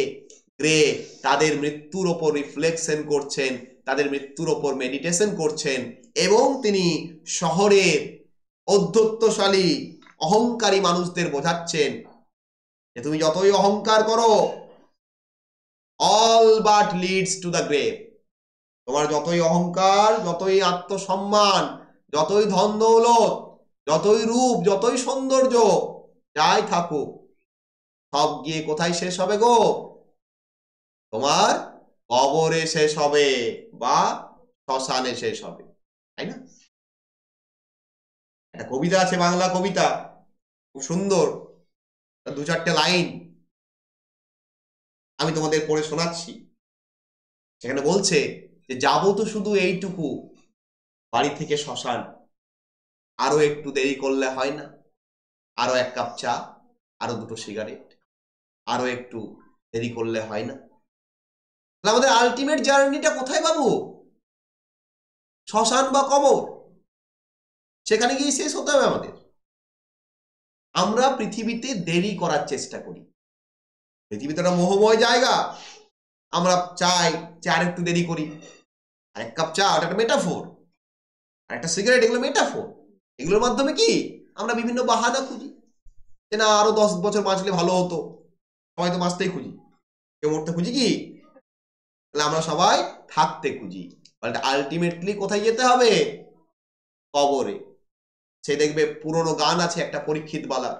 S1: গ্রে তাদের মৃত্যুর ওপর রিফ্লেকশন করছেন, তাদের মৃত্যুর ওপর মেডিটেশন করছেন, এবং তিনি শহরের ঔদ্ধত্যশালী অহংকারী মানুষদের বোঝাচ্ছেন যে তুমি যতই অহংকার করো, all but leads to the grave. তোমার যতই অহংকার, যতই আত্মসম্মান, যতই ধন দৌলত, যতই রূপ, যতই সৌন্দর্য যাই থাকুক, সব গিয়ে কোথায় শেষ হবে গো? তোমার কবরে শেষ হবে বা শ্মশানে শেষ হবে, তাই না? একটা কবিতা আছে, বাংলা কবিতা, খুব সুন্দর, 2-4টে লাইন আমি তোমাদের পড়ে শোনাচ্ছি। সেখানে বলছে যে যাবো তো শুধু এইটুকু, বাড়ি থেকে শ্মশান, আরো একটু দেরি করলে হয় না? আরো 1 কাপ চা, আরো 2টো সিগারেট, আরো একটু দেরি করলে হয় না? আমাদের আলটিমেট জার্নিটা কোথায় বাবু? শ্মশান বা কবর, সেখানে গিয়ে শেষ হতে হবে আমাদের। আমরা পৃথিবীতে দেরি করার চেষ্টা করি, পৃথিবীতে একটা মোহময় জায়গা, আমরা চাই যে আর একটু দেরি করি। আর 1 কাপ চা, ওটা একটা মেটাফোর, আর একটা সিগারেট, এগুলো মেটাফোর। এগুলোর মাধ্যমে কি আমরা বিভিন্ন বাহানা খুঁজি যে না আরো 10 বছর বাঁচলে ভালো হতো। সবাই তো বাঁচতেই খুঁজি, কেউ মরতে খুঁজি কি? তাহলে আমরা সবাই থাকতে খুঁজি। আলটিমেটলি কোথায় যেতে হবে? কবরে। সে দেখবে পুরনো গান আছে একটা, পরীক্ষিত বালা,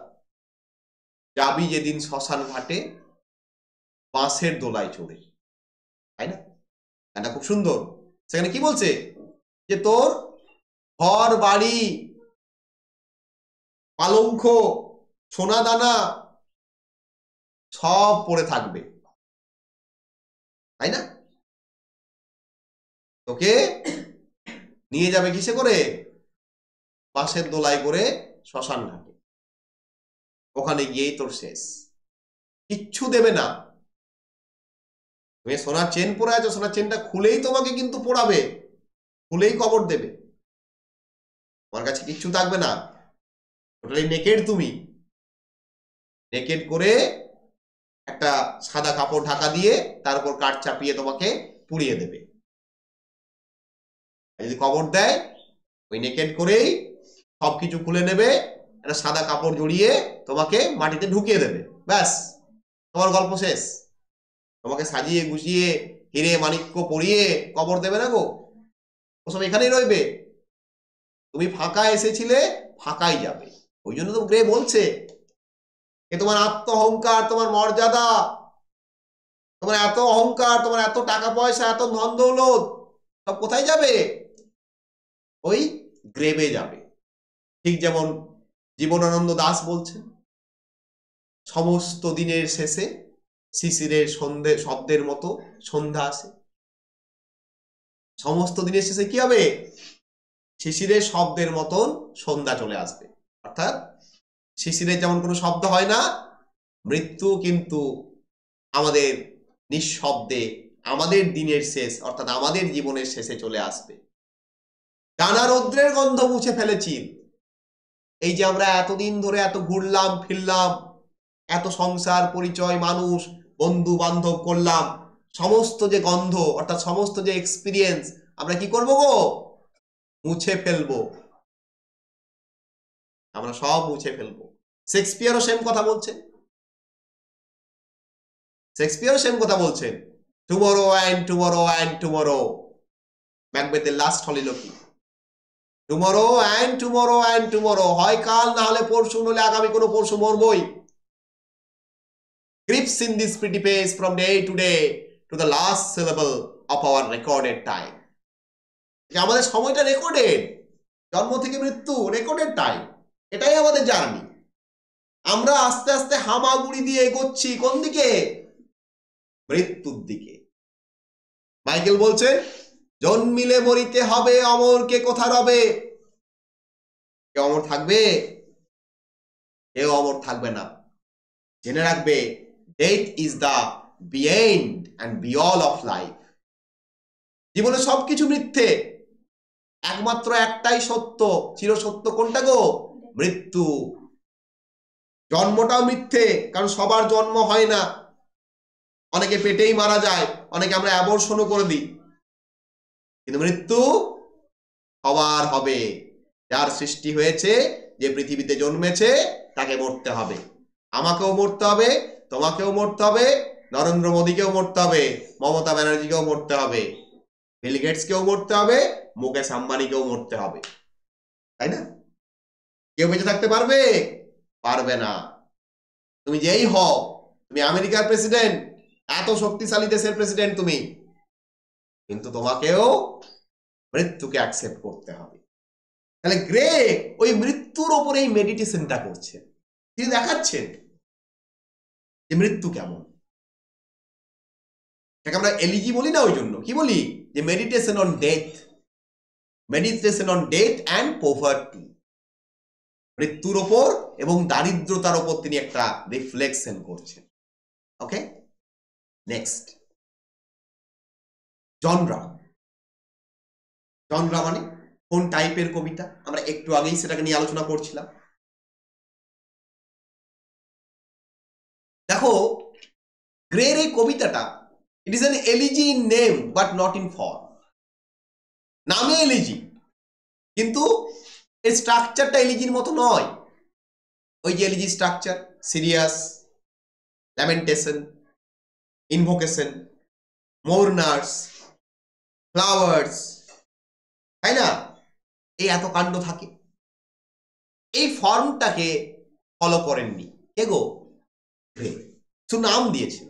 S1: যাবি যেদিন শ্মশান ঘাটে বাঁশের দোলায় চড়ে, তাই না? গানটা খুব সুন্দর। সেখানে কি বলছে যে তোর ঘর বাড়ি, পালঙ্ক, সোনা দানা সব পড়ে থাকবে, তাই না? তোকে নিয়ে যাবে কিসে করে? বাঁশের দোলায় করে শ্মশান ঘাটে। ওখানে গিয়েই তোর শেষ, কিচ্ছু দেবে না। তুমি সোনার চেন পরে আছো, সোনার চেনটা খুলেই তোমাকে কিন্তু পোড়াবে, খুলেই কবর দেবে। তোমার কাছে কিচ্ছু থাকবে না, টোটালি নেকেড। তুমি নেকেড করে একটা সাদা কাপড় ঢাকা দিয়ে তার উপর কাঠ চাপিয়ে তোমাকে পুড়িয়ে দেবে। যদি কবর দেয়, ওই নেকেড করেই সবকিছু খুলে নেবে, একটা সাদা কাপড় জড়িয়ে তোমাকে মাটিতে ঢুকিয়ে দেবে, ব্যাস তোমার গল্প শেষ। তোমাকে সাজিয়ে গুছিয়ে হিরে মাণিক্য পরিয়ে কবর দেবে না গো, ওসব এখানেই রইবে। তুমি ফাঁকা এসেছিলে, ফাঁকাই যাবে। ওই জন্য তো গ্রে বলছে যে তোমার আত্ম অহংকার, তোমার মর্যাদা, তোমার এত অহংকার, তোমার এত টাকা পয়সা, এত ধন দৌলত, সব কোথায় যাবে? ওই গ্রেভে যাবে। ঠিক যেমন জীবনানন্দ দাস বলছেন, সমস্ত দিনের শেষে শিশিরের শব্দের মতো সন্ধ্যা আসে। সমস্ত দিনের শেষে কি হবে? শিশিরের শব্দের মতন সন্ধ্যা চলে আসবে। অর্থাৎ শিশিরের যেমন কোনো শব্দ হয় না, মৃত্যু কিন্তু আমাদের নিঃশব্দে আমাদের দিনের শেষ অর্থাৎ আমাদের জীবনের শেষে চলে আসবে। টানা রৌদ্রের গন্ধ মুছে ফেলেছি। এই যে আমরা এতদিন ধরে এত ঘুরলাম ফিরলাম, এত সংসার পরিচয় মানুষ বন্ধু বান্ধব করলাম, সমস্ত যে গন্ধ অর্থাৎ সমস্ত যে এক্সপিরিয়েন্স আমরা কি করব গো? মুছে ফেলবো। আমরা সব মুছে ফেলবো। শেক্সপিয়ারও সেম কথা বলছেন। শেক্সপিয়ারও সেম কথা বলছেন, tomorrow and tomorrow and tomorrow. ম্যাকবেথের লাস্ট হলিল কি? Tomorrow and tomorrow and tomorrow, হয় কাল না হলে পরশু, নলে আগামী কোনো পরশু মরবই। Grips in this pretty pace from day to day to the last syllable of our recorded time. যে আমাদের সময়টা রেকর্ডেড, জন্ম থেকে মৃত্যু রেকর্ডেড টাইম, এটাই আমাদের জার্নি। আমরা আস্তে আস্তে হামাগুড়ি দিয়ে এগোচ্ছি কোন দিকে? মৃত্যুর দিকে। মাইকেল বলছে, জন্মিলে মরিতে হবে, অমরকে কোথা রবে। কেউ অমর থাকবে? কেউ অমর থাকবে না। জেনে রাখবে, death is the be-end and be-all of life. জীবনে সবকিছু মিথ্যে, একমাত্র একটাই সত্য, চিরসত্য। কোনটা গো? মৃত্যু। জন্মটাও মিথ্যে, কারণ সবার জন্ম হয় না, অনেকে পেটেই মারা যায়, অনেকে আমরা অ্যাবর্শনও করে দিই, কিন্তু মৃত্যু সবার হবে। যার সৃষ্টি হয়েছে, যে পৃথিবীতে জন্মেছে, তাকে মরতে হবে। আমাকেও মরতে হবে, তোমাকেও মরতে হবে, নরেন্দ্র মোদীকেও মরতে হবে, মমতা ব্যানার্জিকেও মরতে হবে, বিল গেটসকেও মরতে হবে, মুকেশ আম্বানিকেও মরতে হবে, তাই না? কেউ বেঁচে থাকতে পারবে? পারবে না। তুমি যেই হও, তুমি আমেরিকার প্রেসিডেন্ট, এত শক্তিশালী দেশের প্রেসিডেন্ট তুমি, কিন্তু তোমাকেও মৃত্যুকে অ্যাকসেপ্ট করতে হবে। তাহলে গ্রে ওই মৃত্যুর ওপরে এই মেডিটেশনটা করছেন। তিনি দেখাচ্ছেন যে মৃত্যু কেমন। এটাকে আমরা এলিজি বলি না, ওই জন্য কি বলি? যে meditation on death, meditation on death and poverty. মৃত্যুর ওপর এবং দারিদ্রতার ওপর তিনি একটা রিফ্লেকশন করছেন। ওকে, নেক্সট, জনরা। জনরা মানে কোন টাইপের কবিতা? আমরা একটু আগেই সেটাকে নিয়ে আলোচনা করছিলাম। দেখো, গ্রের এই কবিতাটা, it is an elegy in name but not in form. নামে এলিজি, কিন্তু এই স্ট্রাকচারটা এলিজির মতো নয়। ওই যে elegy structure, serious, lamentation, invocation, mourners, flowers, তাই না? এই এত কাণ্ড থাকে। এই ফর্মটাকে ফলো করেননি কে গো? গ্রে। শুধু নাম দিয়েছে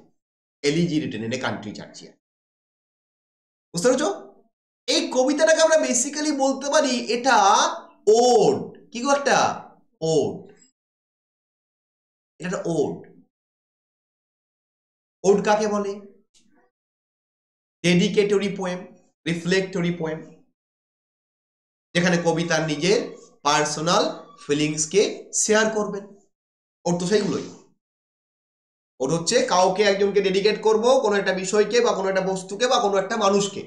S1: elegy written in a country churchyard. বুঝতে পেরেছ? এই কবিতাটাকে আমরা বেসিক্যালি বলতে পারি এটা ওড। কি গো? একটা ওড। এটা একটা ওড। ওড কাকে বলে? ডেডিকেটরি পোয়েম, রিফ্লেক্টরি পোয়েম, যেখানে কবিতার নিজের পার্সোনাল ফিলিংসকে শেয়ার করবেন। ওর তো সেইগুলোই। ওর হচ্ছে কাউকে একজনকে ডেডিকেট করব, কোনো একটা বিষয়কে বা কোনো একটা বস্তুকে বা কোনো একটা মানুষকে,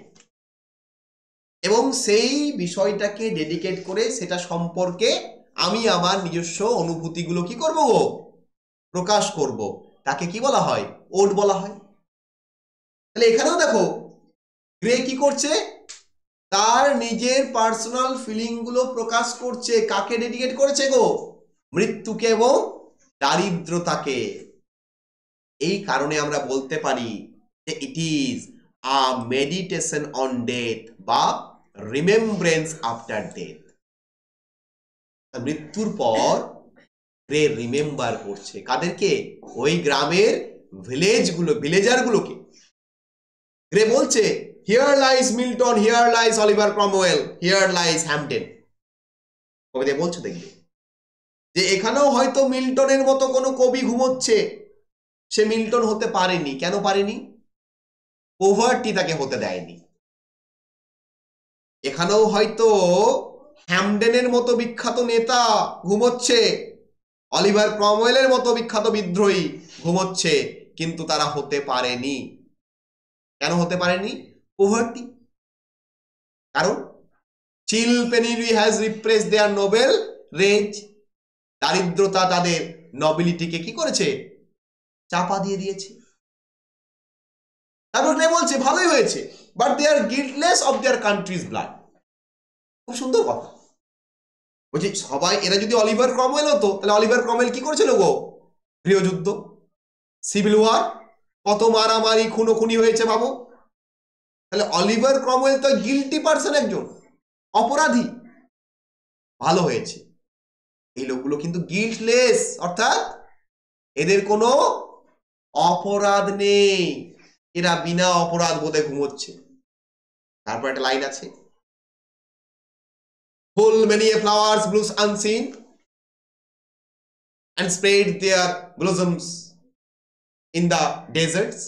S1: এবং সেই বিষয়টাকে ডেডিকেট করে সেটা সম্পর্কে আমি আমার নিজস্ব অনুভূতিগুলো কি করব? প্রকাশ করব। তাকে কি বলা হয়? ওড বলা হয়। তাহলে এখানেও দেখো, গ্রে কি করছে? তার নিজের পার্সোনাল ফিলিং গুলো প্রকাশ করছে। কাকে ডেডিকেট করেছে গো? মৃত্যুকে এবং দারিদ্রতাকে। এই কারণে আমরা বলতে পারি যে it is a meditation on death বা রিমেম্ব্রেন্স আফটার ডেথ। মৃত্যুর পর গ্রে রিমেম্বার করছে কাদেরকে? ওই গ্রামের ভিলেজারগুলোকে। গ্রে বলছে, here lies Milton, here lies Oliver Cromwell, here lies Hampden. কবিতা বলছে দেখবে যে এখানেও হয়তো মিল্টনের মতো কোনো কবি ঘুমোচ্ছে। সে মিল্টন হতে পারেনি। কেন পারেনি? পভার্টি তাকে হতে দেয়নি। এখানেও হয়তো হ্যামডেনের মতো বিখ্যাত নেতা ঘুমোচ্ছে, অলিভার ক্রমওয়েলের মতো বিখ্যাত বিদ্রোহী ঘুমোচ্ছে, কিন্তু তারা হতে পারেনি। কেন হতে পারেনি? পভার্টি। কারণ chill penury has repress their noble rage. দারিদ্রতা তাদের নবিলিটিকে কি করেছে? চাপা দিয়ে দিয়েছে। তারপর কে বলছে ভালোই হয়েছে, but they are guiltless of their country's blood. খুব সুন্দর কথা বলছি। সবাই এরা যদি অলিভার ক্রমওয়েল হতো, তাহলে অলিভার ক্রমওয়েল কি করেছিল গো? গৃহযুদ্ধ, সিভিল ওয়ার, কত মারামারি খুনোখুনি হয়েছে ভাবো। তাহলে অলিভার ক্রমওয়েল তো গিল্টি পারসন, একজন অপরাধী। ভালো হয়েছে, এই লোকগুলো কিন্তু গিল্টলেস, অর্থাৎ এদের কোনো অপরাধ নেই, এরা বিনা অপরাধ বোধে ঘুমোচ্ছে। তারপর একটা লাইন আছে, full many flowers blooms unseen and spread their blossoms in the deserts.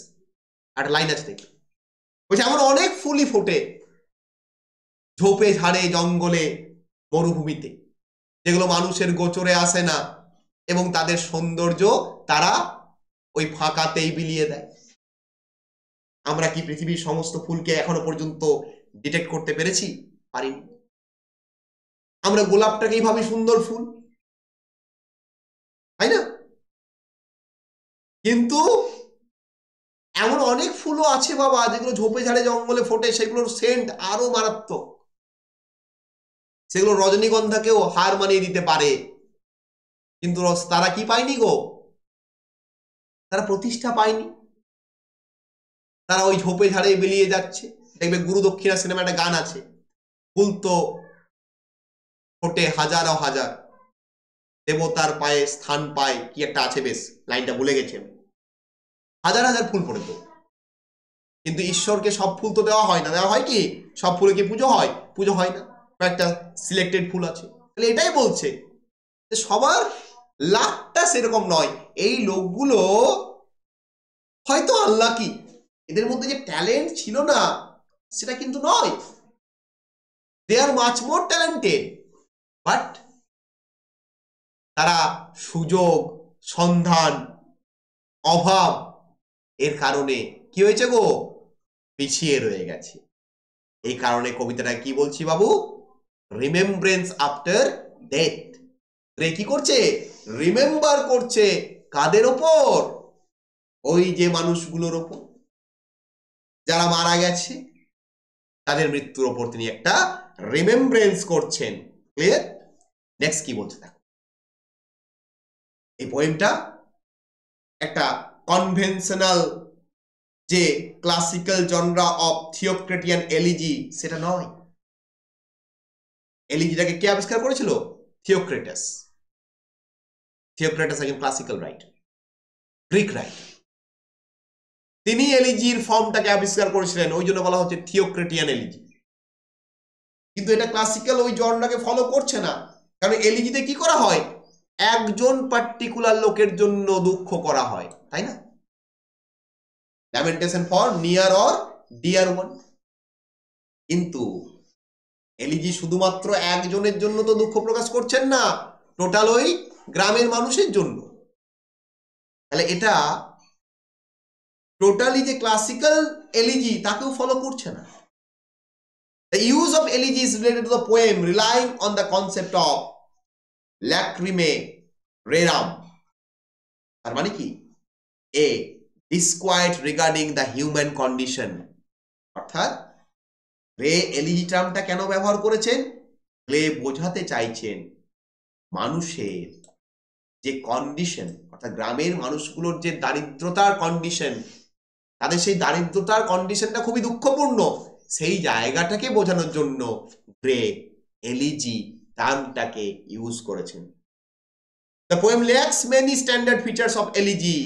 S1: একটা লাইন আছে দেখি, বলছে এমন অনেক ফুলই ফোটে ঝোপে ঝাড়ে জঙ্গলে মরুভূমিতে, যেগুলো মানুষের গোচরে আসে না, এবং তাদের সৌন্দর্য তারা ওই ফাঁকাতেই বিলিয়ে দেয়। আমরা কি পৃথিবীর সমস্ত ফুলকে এখনো পর্যন্ত ডিটেক্ট করতে পেরেছি? পারিনি। আমরা গোলাপটাকেই ভাবি সুন্দর ফুল, তাই না? কিন্তু এমন অনেক ফুলও আছে বাবা, যেগুলো ঝোপে ঝাড়ে জঙ্গলে ফোটে, সেগুলোর সেন্ট আরো মারাত্মক, সেগুলো রজনীগন্ধাকেও হার মানিয়ে দিতে পারে। কিন্তু তারা কি পায়নি গো? তারা প্রতিষ্ঠা পায়নি, তারা ওই ঝোপে ঝাড়ে বেরিয়ে যাচ্ছে। দেখবে গুরু দক্ষিণা সিনেমা একটা গান আছে, ফুল তো ফোটে হাজারো হাজার, দেবতার পায়ে স্থান পায়, কি একটা আছে, বেশ লাইনটা ভুলে গেছি আমি। হাজার হাজার ফুল ফোটে তো, কিন্তু ঈশ্বরকে সব ফুল তো দেওয়া হয় না। দেওয়া হয় কি? সব ফুলে কি পুজো হয়? পুজো হয় না, একটা সিলেক্টেড ফুল আছে। তাহলে এটাই বলছে যে সবার লাকটা সেরকম নয়। এই লোকগুলো হয়তো আনলাকি, এদের মধ্যে যে ট্যালেন্ট ছিল না সেটা কিন্তু নয়, they are much more talented, but তারা সুযোগ, সন্ধান, অভাব এর কারণে কি হয়েছে গো? পিছিয়ে রয়ে গেছে। এই কারণে কবিতাটা কি বলছি বাবু? রিমেম্ব্রেন্স আফটার ডেথ। রে কি করছে? রিমেম্বার করছে। কাদের ওপর? ওই যে মানুষগুলোর ওপর যারা মারা গেছে, তাদের মৃত্যুর ওপর তিনি একটা রিমেম্ব্রেন্স করছেন। ক্লিয়ার? নেক্সট কি বলছে দেখো। এই পোয়েমটা একটা কনভেনশনাল যে ক্লাসিক্যাল জনরা অফ থিওক্রেটিয়ান এলিজি সেটা নয়। এলিজিটাকে কে আবিষ্কার করেছিল? থিওক্রেটাস। থিওক্রেটাস একজন ক্লাসিক্যাল রাইটার, গ্রিক রাইটার। তিনি এলিজির ফর্মটাকে আবিষ্কার করেছিলেন, ওই জন্য বলা হচ্ছে থিওক্রেটিয়ান এলিজি। কিন্তু এটা ক্লাসিক্যাল ওই জনরাকে ফলো করছে না, কারণ এলিজিতে কি করা হয়? একজন পার্টিকুলার লোকের জন্য দুঃখ করা হয়, তাই না? Lamentation for near or dear one. কিন্তু এলিজি শুধুমাত্র একজনের জন্য তো দুঃখ প্রকাশ করছেন না, টোটাল ওই গ্রামের মানুষের জন্য। তাহলে এটা টোটালি যে ক্লাসিক্যাল এলিজি তাকেও ফলো করছে না। The use of elegy is related to the poem relying on the concept of lacrimae rerum. তার মানে কি? A disquiet regarding the human condition. অর্থাৎ রে এলিজি টার্মটা কেন ব্যবহার করেছেন? ক্লে বোঝাতে চাইছেন মানুষের যে কন্ডিশন, অর্থাৎ গ্রামের মানুষগুলোর যে দারিদ্রতার কন্ডিশন, তাদের সেই দারিদ্রতার কন্ডিশনটা খুবই দুঃখপূর্ণ, সেই জায়গাটাকে বোঝানোর জন্য গ্রে এলিজি টার্মটাকে ইউজ করেছেন। The poem lacks many standard features of elegy.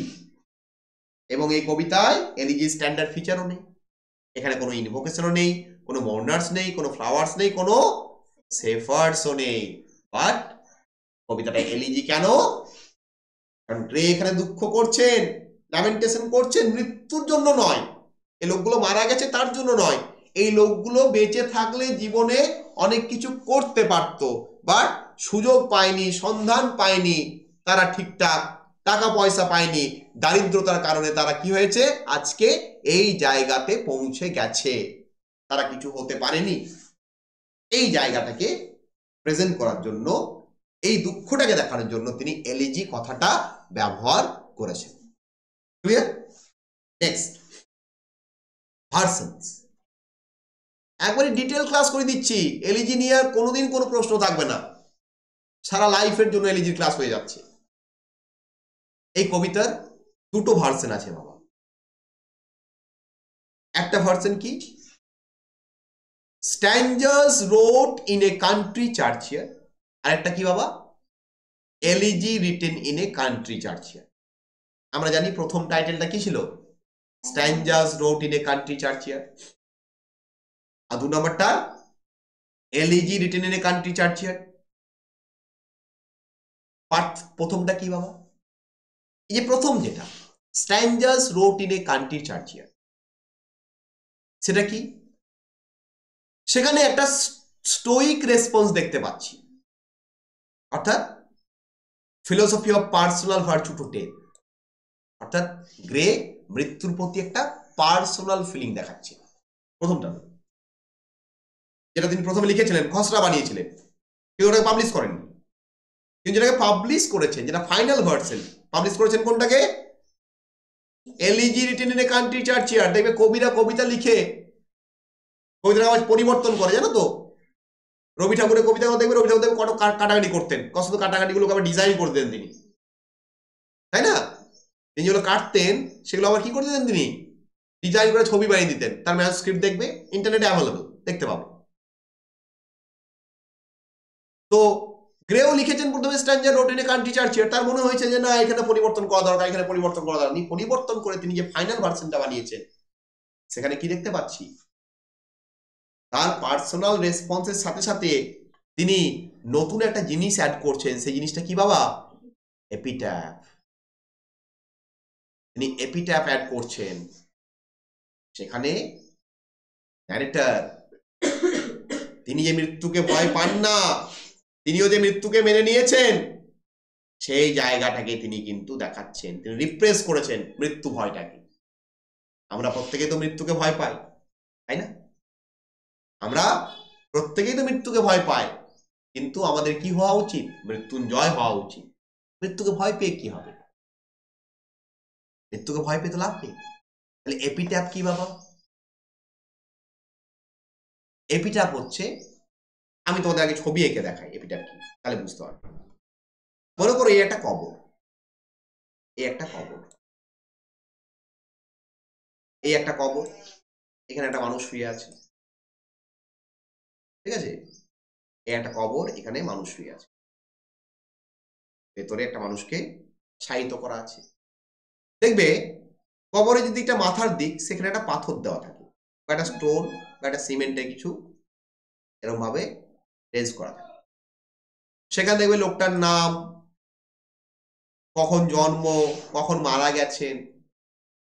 S1: এবং এই কবিতায় এলিজি স্ট্যান্ডার্ড ফিচারও নেই। এখানে কোনো ইনভোকেশনও নেই, কোনো মর্নার্স নেই, কোনো ফ্লাওয়ার্স নেই, কোনো সেফার্সও নেই। বাট কবিতাটা এলিজি কেন? কারণ গ্রে এখানে দুঃখ করছেন, ল্যামেন্টেশন করছেন মৃত্যুর জন্য নয়, এই লোকগুলো মারা গেছে তার জন্য নয়, এই লোকগুলো বেঁচে থাকলে জীবনে অনেক কিছু করতে পারত, বাট সুযোগ পায়নি, সন্ধান পায়নি, তারা ঠিকঠাক টাকা পয়সা পায়নি, দারিদ্রতার কারণে তারা কি হয়েছে, আজকে এই জায়গাতে পৌঁছে গেছে, তারা কিছু হতে পারেনি। এই জায়গাটাকে প্রেজেন্ট করার জন্য, এই দুঃখটাকে দেখানোর জন্য তিনি এলিজি কথাটা ব্যবহার করেছেন। ক্লিয়ার? Next, versions. একবারে ডিটেল ক্লাস করে দিচ্ছি, এলিজি নিয়ে আর কোনোদিন কোনো প্রশ্ন থাকবে না, সারা লাইফের জন্য এলিজির ক্লাস হয়ে যাচ্ছে। এই কবিতার দুটো ভার্সন আছে বাবা। একটা ভার্সন কি, স্ট্যাঞ্জাস রোট ইন এ কান্ট্রি চার্চিয়ার, আর একটা কি বাবা, elegy written in a country churchyard. আমরা জানি প্রথম টাইটেলটা কি ছিল, স্ট্যাঞ্জাস রোট ইন এ কান্ট্রি চার্চিয়ার, আর 2 নম্বরটা elegy written in a country churchyard. প্রথমটা কি বাবা, এই যে প্রথম যেটা স্ট্যাঞ্জাস রোট ইন এ কান্ট্রি চার্চিয়ার, সেটা কি, সেখানে একটা স্টোইক রেসপন্স দেখতে পাচ্ছি, অর্থাৎ philosophy of personal virtue to death, অর্থাৎ গ্রে মৃত্যুর প্রতি একটা পার্সোনাল ফিলিং দেখাচ্ছে। প্রথমটা যেটা তিনি প্রথমে লিখেছিলেন, খসড়া বানিয়েছিলেন, কিন্তু ওটাকে পাবলিশ করেননি, কিন্তু যেটাকে পাবলিশ করেছেন, যেটা ফাইনাল ভার্সন পাবলিশ করেছেন, কোনটাকে, elegy written in a country churchyard. দেখবে কবিরা কবিতা লিখে কবিতার আওয়াজ পরিবর্তন করে, জানো তো, রবি ঠাকুরের কবিতাগুলো দেখবে, রবি ঠাকুর দেখবে কত কাটাকাটি করতেন, কত কাটাকাটিগুলোকে আবার ডিজাইন করে দেন তিনি, তাই না? তিনি যেগুলো কাটতেন সেগুলো আবার কি করে দিতেন, তিনি ডিজাইন করে ছবি বানিয়ে দিতেন, তার ম্যানুস্ক্রিপ্ট দেখবে ইন্টারনেটে অ্যাভেলেবল, দেখতে পাবো। তো গ্রেও লিখেছেন প্রথমে স্ট্যাঞ্জা রোট ইন এ কান্ট্রি চার্চিয়ার, তার মনে হয়েছে যে না এখানে পরিবর্তন করা দরকার, এখানে পরিবর্তন করা দরকার, পরিবর্তন করে তিনি যে ফাইনাল ভার্সনটা বানিয়েছেন, সেখানে কি দেখতে পাচ্ছি, তার পার্সোনাল রেসপন্সের সাথে সাথে তিনি নতুন একটা জিনিস অ্যাড করছেন। সেই জিনিসটা কি বাবা, এপিট্যাপ। তিনি এপিট্যাপ অ্যাড করছেন, সেখানে ন্যারেটর তিনি যে মৃত্যুকে ভয় পান না, তিনিও যে মৃত্যুকে মেনে নিয়েছেন, সেই জায়গাটাকে তিনি কিন্তু দেখাচ্ছেন, তিনি রিপ্রেস করেছেন মৃত্যু ভয়টাকে। আমরা প্রত্যেকেই তো মৃত্যুকে ভয় পাই, তাই না? আমরা প্রত্যেকেই তো মৃত্যুকে ভয় পাই, কিন্তু আমাদের কি হওয়া উচিত, মৃত্যুঞ্জয় হওয়া উচিত। মৃত্যুকে ভয় পেয়ে কি হবে, মৃত্যুকে ভয় পেয়ে তো লাভ নেই। তাহলে এপিট্যাপ কি বাবা, এপিট্যাপ হচ্ছে, আমি তোমাদের আগে ছবি এঁকে দেখাই এপিট্যাপ কি, তাহলে বুঝতে পারবে। মনে করো এই একটা কবর, এই একটা কবর, এই একটা কবর, এখানে একটা মানুষ শুয়ে আছে, ঠিক আছে, এই একটা কবর, এখানে মানুষ শুয়ে আছে, ভেতরে একটা মানুষকে শায়িত করা আছে। দেখবে কবরের যে দিকটা মাথার দিক, সেখানে একটা পাথর দেওয়া থাকে, বা একটা স্টোন বা একটা সিমেন্টের কিছু এরকম ভাবে রেজ করা থাকে। সেখানে দেখবে লোকটার নাম, কখন জন্ম, কখন মারা গেছেন,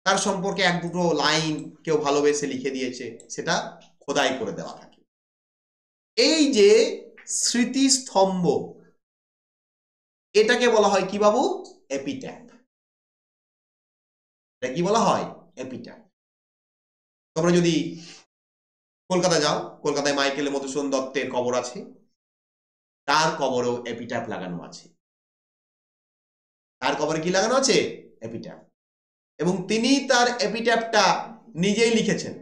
S1: তার সম্পর্কে 1-2 লাইন কেউ ভালোবেসে লিখে দিয়েছে, সেটা খোদাই করে দেওয়া থাকে। এই যে স্মৃতিস্তম্ভ, এটাকে বলা হয় কি বাবু, এপিট্যাপ। এটা কি বলা হয়, এপিট্যাপ। তোমরা যদি কলকাতা যাও, কলকাতায় মাইকেল মধুসূদন দত্তের কবর আছে, তার কবরেও এপিট্যাপ লাগানো আছে। তার কবরে কি লাগানো আছে, এপিট্যাপ, এবং তিনি তার এপিট্যাপটা নিজেই লিখেছেন,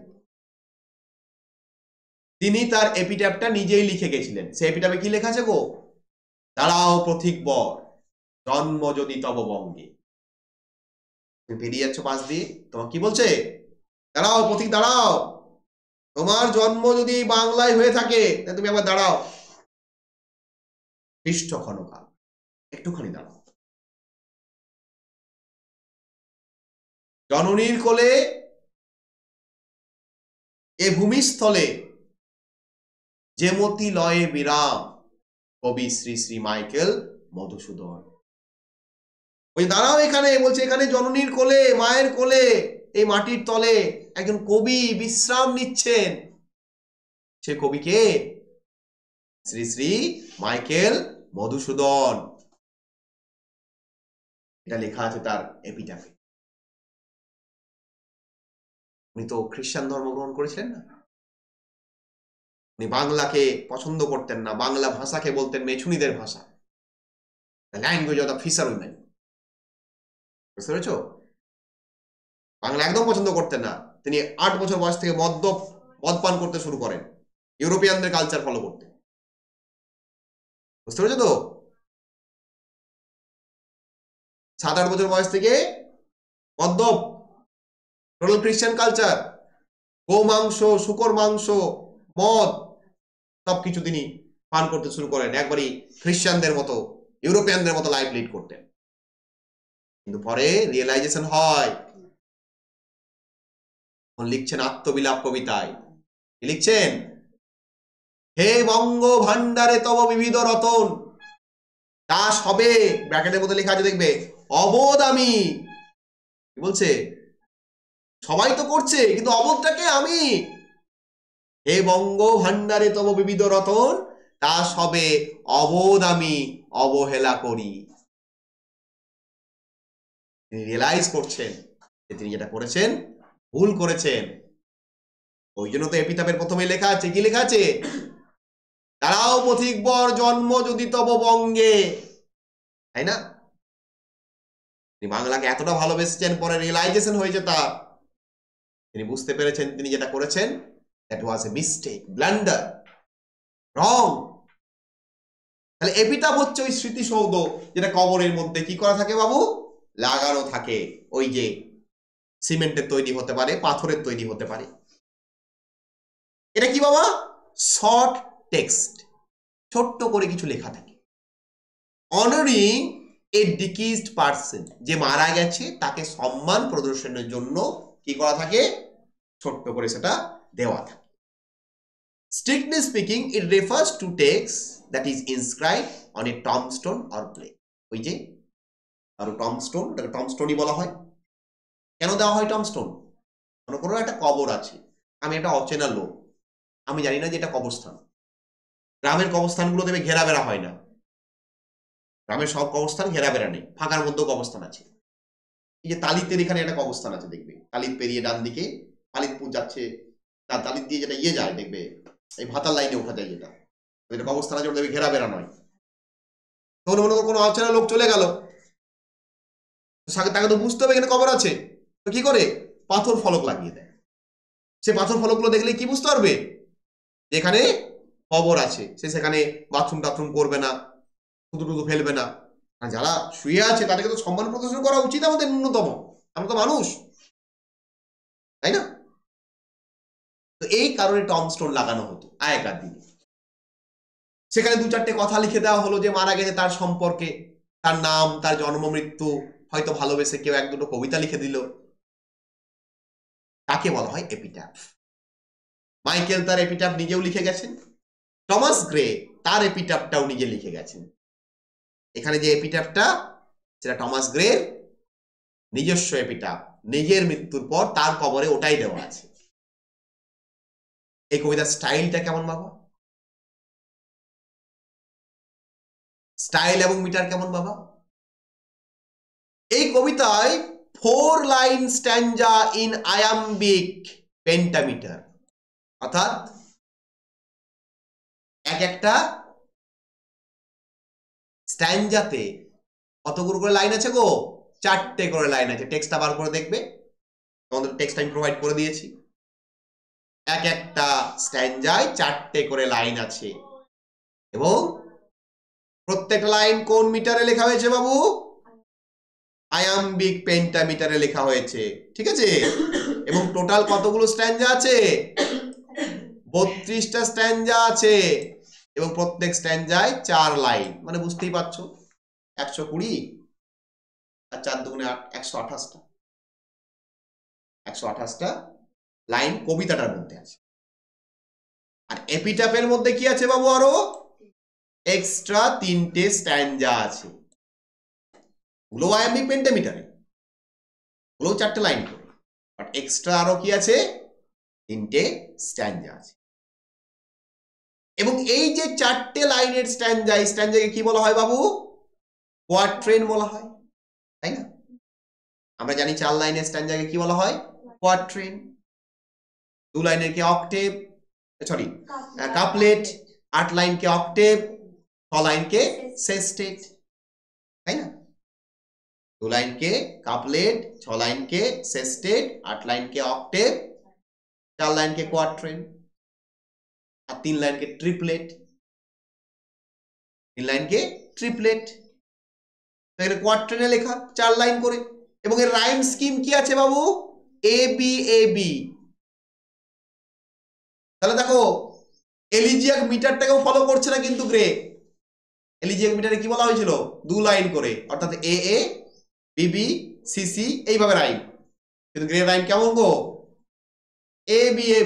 S1: তিনি তার এপিট্যাপটা নিজেই লিখে গেছিলেন। সেই এপিট্যাপে কি লেখা আছে গো, দাঁড়াও পথিক বর, জন্ম যদি তব বঙ্গে। তুমি বেরিয়ে যাচ্ছ পাশ দিয়ে, তোমার কি বলছে, দাঁড়াও পথিক দাঁড়াও, তোমার জন্ম যদি বাংলায় হয়ে থাকে তুমি আবার দাঁড়াও, পৃষ্ঠ ক্ষণকাল একটুখানি দাঁড়াও। জননীর কোলে এ ভূমিস্থলে যেমতি লয়ে বিরাম, কবি শ্রী শ্রী মাইকেল মধুসূদন। ওই দাঁড়াও এখানে, বলছে এখানে জননীর কোলে, মায়ের কোলে, এই মাটির তলে একজন কবি বিশ্রাম নিচ্ছেন, সে কবি কে? শ্রী শ্রী মাইকেল মধুসূদন। এটা লেখা আছে তার এপিটাফে। উনি তো খ্রিস্টান ধর্ম গ্রহণ করেছিলেন না, উনি বাংলাকে পছন্দ করতেন না, বাংলা ভাষাকে বলতেন মেছুনিদের ভাষা, language of the fisherwomen. বুঝতে পেরেছ? বাংলা একদম পছন্দ করতেন না। তিনি 8 বছর বয়স থেকে মদ পান করতে শুরু করেন, ইউরোপিয়ানদের কালচার ফলো করতে। বুঝতে পেরেছো তো? 7-8 বছর বয়স থেকে মদ্যপ, টোটাল খ্রিস্টান কালচার, গো মাংস, শুকর মাংস, মদ সবকিছু তিনি পান করতে শুরু করেন। একবারই খ্রিস্টানদের মতো, ইউরোপিয়ানদের মতো লাইফ লিড করতেন। কিন্তু পরে রিয়েলাইজেশন হয়, লিখছেন আত্মবিলাপ কবিতায়। কি লিখছেন? হে বঙ্গ ভান্ডারে তব বিবিধ রতন, তা সবে, ব্র্যাকেটের মধ্যে লেখা আছে দেখবে, অবোধ আমি। কি বলছে? সবাই তো করছে, কিন্তু অবোধটাকে আমি। হে বঙ্গ ভান্ডারে তব বিবিধ রতন, তা সবে অবোধ আমি অবহেলা করি। তিনি রিয়েলাইজ করছেন যে তিনি যেটা করেছেন ভুল করেছেন। ওই জন্য তো এপিতাফের প্রথমে লেখা আছে, কি লেখা আছে? তারাও পথিক বর জন্ম যদি তব বঙ্গে, তাই না? তিনি বাংলাকে এতটা ভালোবেসেছেন, পরে রিয়েলাইজেশন হয়েছে তার, তিনি বুঝতে পেরেছেন তিনি যেটা করেছেন that was a mistake, blunder, wrong. তাহলে এপিটাফ হচ্ছে ওই স্মৃতিসৌধ যেটা কবরের মধ্যে কি করা থাকে বাবু? লাগানো থাকে। ওই যে সিমেন্টের তৈরি হতে পারে, পাথরের তৈরি হতে পারে। এটা কি বাবা? শর্ট টেক্সট, ছোট্ট করে কিছু লেখা থাকে। অনারিং এ ডিকিজড পারসন, যে মারা গেছে তাকে সম্মান প্রদর্শনের জন্য কি করা থাকে? ছোট্ট করে সেটা দেওয়া থাকে। Strictly speaking, it refers to text that is inscribed on a tombstone or plate. ওই যে আর টমস্টোন, এটাকে টমস্টোনই বলা হয়। কেন দেওয়া হয় টমস্টোন? মনে করো একটা কবর আছে, আমি একটা অচেনা লোক, আমি জানি না যে এটা কবরস্থান। গ্রামের কবরস্থানগুলো দেবে ঘেরা বেড়া হয় না, গ্রামের সব কবরস্থান ঘেরা বেড়া নেই, ফাঁকার মধ্যেও কবরস্থান আছে। এই যে তালিতের এখানে একটা কবরস্থান আছে দেখবে, তালিত পেরিয়ে ডান দিকে তালিতপুর যাচ্ছে, তার তালিত দিয়ে যেটা ইয়ে যায় দেখবে, এই ভাতার লাইনে ওঠা যায় যেটা, ওইটা কবরস্থান আছে, ওটা দেখবে ঘেরা বেড়া নয়। তখন মনে করো কোনো অচেনা লোক চলে গেল, তাকে তো বুঝতে হবে এখানে কবর আছে, তো কি করে? পাথর ফলক লাগিয়ে দেয়। সে পাথর ফলকগুলো দেখলে কি বুঝতে পারবে? যেখানে কবর আছে, সে সেখানে বাথরুম টাথরুম করবে না, থুতু টুতু ফেলবে না। আর যারা শুয়ে আছে তাদেরকে তো সম্মান প্রদর্শন করা উচিত আমাদের, ন্যূনতম। আমরা তো মানুষ, তাই না? তো এই কারণে টমস্টোন লাগানো হতো আগেকার দিনে। সেখানে 2-4টে কথা লিখে দেওয়া হলো যে মারা গেছে তার সম্পর্কে, তার নাম, তার জন্ম মৃত্যু, হয়তো ভালোবেসে কেউ 1-2টো কবিতা লিখে দিল। তাকে বলা হয় এপিটাফ। মাইকেল তার এপিটাফ নিজেও লিখে গেছেন, টমাস গ্রে তার এপিটাফটাও নিজে লিখে গেছেন। এখানে যে এপিটাফটা, সেটা টমাস গ্রের নিজস্ব এপিটাফ, নিজের মৃত্যুর পর তার কবরে ওটাই দেওয়া আছে। এই কবিতার স্টাইলটা কেমন বাবা? স্টাইল এবং মিটার কেমন বাবা? এই কবিতায় 4 লাইন স্ট্যাঞ্জা ইন আয়াম্বিক পেন্টামিটার, অর্থাৎ এক একটা স্ট্যাঞ্জাতে কতগুলো করে লাইন আছে গো? 4টে করে লাইন আছে। টেক্সটটা বার করে দেখবে, তোমাদের টেক্সট আমি প্রোভাইড করে দিয়েছি। এক একটা স্ট্যাঞ্জায় 4টে করে লাইন আছে, এবং প্রত্যেকটা লাইন কোন মিটারে লেখা হয়েছে বাবু? আয়াম্বিক পেন্টামিটারে লেখা হয়েছে, ঠিক আছে? এবং টোটাল কতগুলো স্ট্যাঞ্জা আছে? 32টা স্ট্যাঞ্জা আছে, এবং প্রত্যেক স্ট্যাঞ্জায় 4 লাইন। মানে বুঝতেই পারছো 120 আর 4 দুগুণে 8, 128টা। 128টা লাইন কবিতাটার মধ্যে আছে। আর এপিটাফের মধ্যে কি আছে বাবু? আরো এক্সট্রা 3টে স্ট্যাঞ্জা আছে। গুলো আয়াম্বিক পেন্টামিটারে, গুলো 4টে লাইন করে, বাট এক্সট্রা আরো কি আছে? 3টে স্ট্যাঞ্জা আছে। এবং এই যে চারটে লাইনের স্ট্যান্জা, এই স্ট্যান্জাকে কি বলা হয় বাবু? কোয়াট্রেন বলা হয়, তাই না? আমরা জানি 4 লাইনের স্ট্যান্জাকে কি বলা হয়? কোয়াট্রেন। 2 লাইনের কে অক্টেভ, সরি কাপলেট, 8 লাইন কে অক্টেভ, 6 লাইন কে সেস্টেট, তাই না? 2 লাइन के कापलेट, 6 लाइन के सेस्टेट, 8 लाइन के ऑक्टेव, 4 लाइन के क्वार्ट्रेन और 3 लाइन के ट्रिपलेट। 3 लाइन के ट्रिपलेट तो এখানে কোয়াট্রেনে লেখা 4 লাইন করে। এবং এর রাইম স্কিম কি আছে বাবু? A B A B. তাহলে দেখো এলিজিয়াক মিটারটাকেও ফলো করছে না কিন্তু গ্রে। এলিজিয়াক মিটারে কি বলা হয়েছিল? 2 লাইন করে, অর্থাৎ এ এ বিবি সিসি এইভাবে রাইম। কিন্তু গ্রে রাইম কেমন গো? এ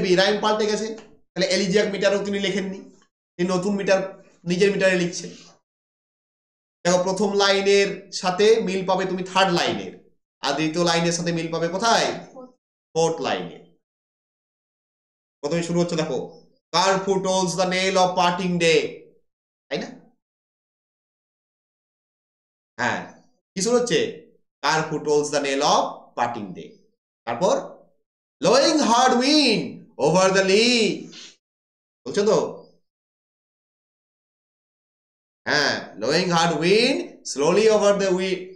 S1: বি রাইম পাল্টে গেছে। তাহলে এলিজিয়াক মিটারও তিনি লেখেননি, তিনি নতুন মিটার নিজের মিটারে লিখছেন। দেখো প্রথম লাইনের সাথে মিল পাবে তুমি থার্ড লাইনের, আর দ্বিতীয় লাইনের সাথে মিল পাবে কোথায়? ফোর্থ লাইনে। প্রথমে শুরু হচ্ছে দেখো, curfew holds the knell of parting day, তাই না? হ্যাঁ, কি শুরু হচ্ছে? Curfew holds the knell of parting day. তারপর blowing hard wind over the lea, বলছো তো? হ্যাঁ, blowing hard wind slowly over the